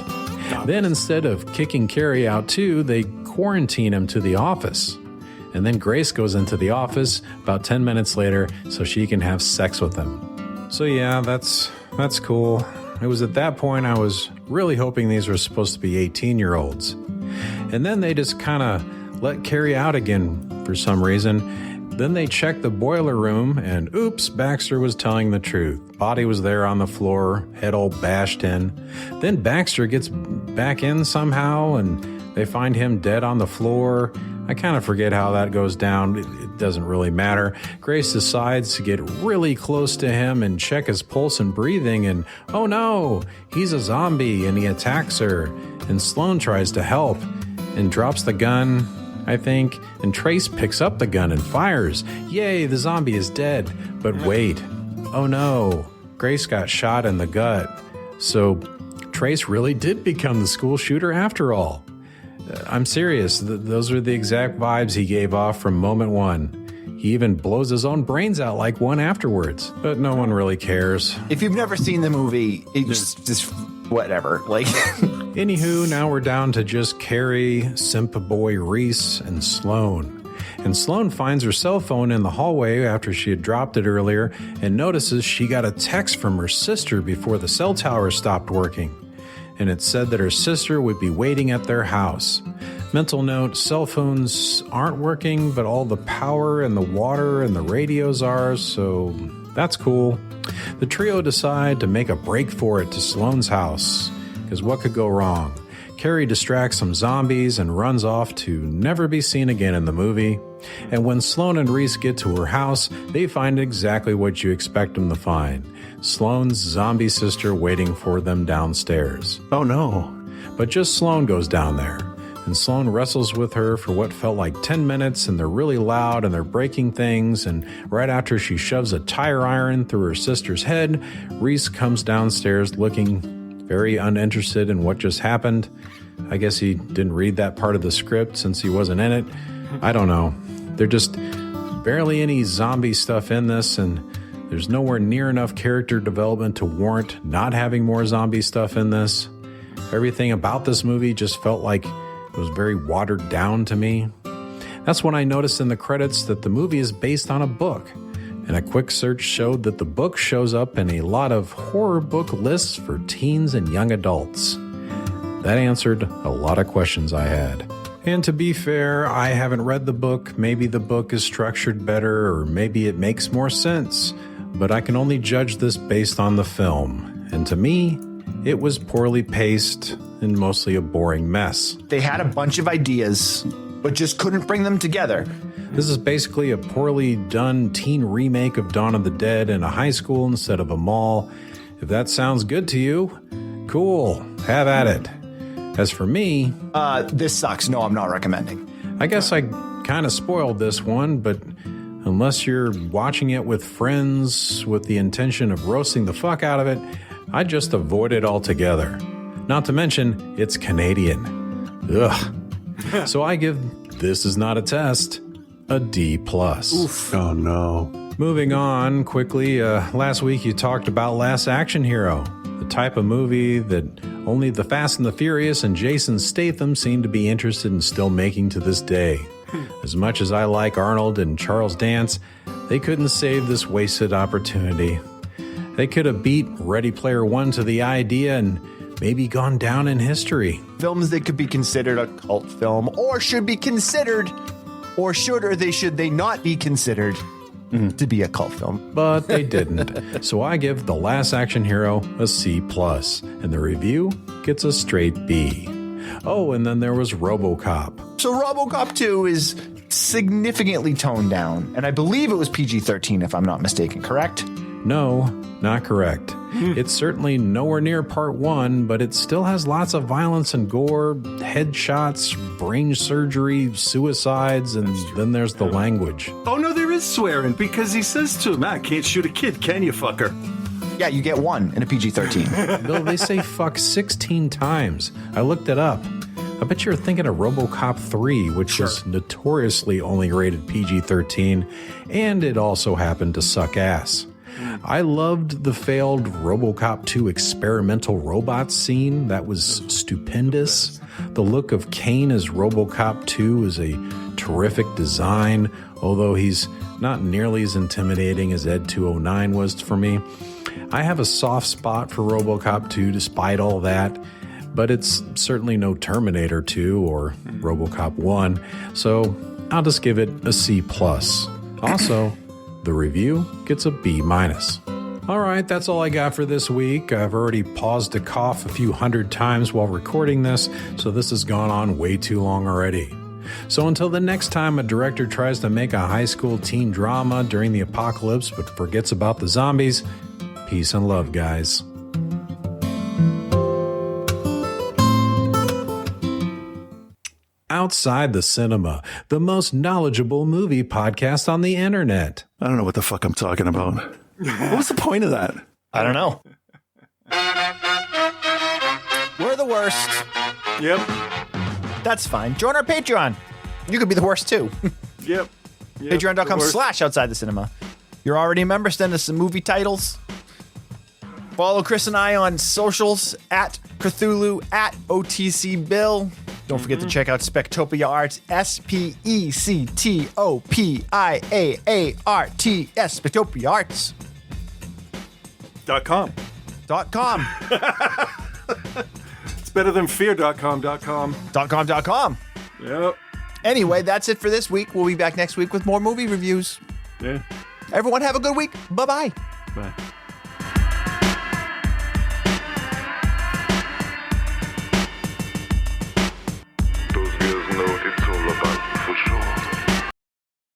Then instead of kicking Carrie out too, they quarantine him to the office. And then Grace goes into the office about 10 minutes later so she can have sex with him. So yeah, that's cool. It was at that point I was really hoping these were supposed to be 18-year-olds. And then they just kind of let Carrie out again for some reason. Then they check the boiler room and oops, Baxter was telling the truth. Body was there on the floor, head all bashed in. Then Baxter gets back in somehow and they find him dead on the floor. I kind of forget how that goes down. It doesn't really matter. Grace decides to get really close to him and check his pulse and breathing, and oh no, he's a zombie and he attacks her. And Sloane tries to help and drops the gun, I think, and Trace picks up the gun and fires. Yay, the zombie is dead. But wait, oh no, Grace got shot in the gut. So Trace really did become the school shooter after all. I'm serious. Those are the exact vibes he gave off from moment one. He even blows his own brains out like one afterwards. But no one really cares. If you've never seen the movie, it's just whatever. Like, anywho, now we're down to just Carrie, Simp Boy Reese, and Sloane. And Sloane finds her cell phone in the hallway after she had dropped it earlier and notices she got a text from her sister before the cell tower stopped working. And it said that her sister would be waiting at their house. Mental note, cell phones aren't working, but all the power and the water and the radios are, so that's cool. The trio decide to make a break for it to Sloane's house, because what could go wrong? Carrie distracts some zombies and runs off to never be seen again in the movie. And when Sloane and Reese get to her house, they find exactly what you expect them to find. Sloane's zombie sister waiting for them downstairs. Oh no. But just Sloane goes down there. And Sloane wrestles with her for what felt like 10 minutes, and they're really loud and they're breaking things. And right after she shoves a tire iron through her sister's head, Reese comes downstairs looking very uninterested in what just happened. I guess he didn't read that part of the script since he wasn't in it. I don't know. There's just barely any zombie stuff in this, and there's nowhere near enough character development to warrant not having more zombie stuff in this. Everything about this movie just felt like it was very watered down to me. That's when I noticed in the credits that the movie is based on a book, and a quick search showed that the book shows up in a lot of horror book lists for teens and young adults. That answered a lot of questions I had. And to be fair, I haven't read the book. Maybe the book is structured better, or maybe it makes more sense. But I can only judge this based on the film. And to me, it was poorly paced and mostly a boring mess. they had a bunch of ideas, but just couldn't bring them together. This is basically a poorly done teen remake of Dawn of the Dead in a high school instead of a mall. If that sounds good to you, cool, have at it. As for me, This sucks. No, I'm not recommending. I guess I kind of spoiled this one, but unless you're watching it with friends with the intention of roasting the fuck out of it, I'd just avoid it altogether. Not to mention, it's Canadian. Ugh. So I give This Is Not a Test a D+. Oof. Oh no. Moving on quickly, last week you talked about Last Action Hero, the type of movie that Only The Fast and the Furious and Jason Statham seem to be interested in still making to this day. As much as I like Arnold and Charles Dance, they couldn't save this wasted opportunity. They could have beat Ready Player One to the idea and maybe gone down in history. Films that could be considered a cult film, or should be considered, or should they not be considered to be a cult film. But they didn't. So I give The Last Action Hero a C+, and the review gets a straight B. Oh, and then there was RoboCop. So RoboCop 2 is significantly toned down, and I believe it was PG-13 if I'm not mistaken, correct? No, not correct. It's certainly nowhere near part 1, but it still has lots of violence and gore, headshots, brain surgery, suicides, and then there's the language. Oh, no, there is swearing because he says to him, can't shoot a kid, can you, fucker? Yeah, you get one in a PG-13. Bill, they say fuck 16 times. I looked it up. I bet you're thinking of RoboCop 3, which is notoriously only rated PG-13, and it also happened to suck ass. I loved the failed RoboCop 2 experimental robot scene. That was stupendous. The look of Kane as RoboCop 2 is a terrific design, although he's not nearly as intimidating as Ed 209 was for me. I have a soft spot for RoboCop 2 despite all that, but it's certainly no Terminator 2 or RoboCop 1, so I'll just give it a C+. Also, the review gets a B-. All right, that's all I got for this week. I've already paused to cough a few hundred times while recording this, so this has gone on way too long already. So until the next time a director tries to make a high school teen drama during the apocalypse but forgets about the zombies, peace and love, guys. Outside the Cinema, the most knowledgeable movie podcast on the internet. I don't know what the fuck I'm talking about. What was the point of that? I don't know. We're the worst. Yep. That's fine. Join our Patreon. You could be the worst too. Yep. Patreon.com/outside the cinema. You're already a member. Send us some movie titles. Follow Chris and I on socials at Cthulhu, at OTC Bill. Don't forget to check out Spectopia Arts, SPECTOPIAARTS, Spectopia Arts. .com. .com. It's better than fear.com. .com. Yep. Anyway, that's it for this week. We'll be back next week with more movie reviews. Yeah. Everyone have a good week. Bye-bye. Bye.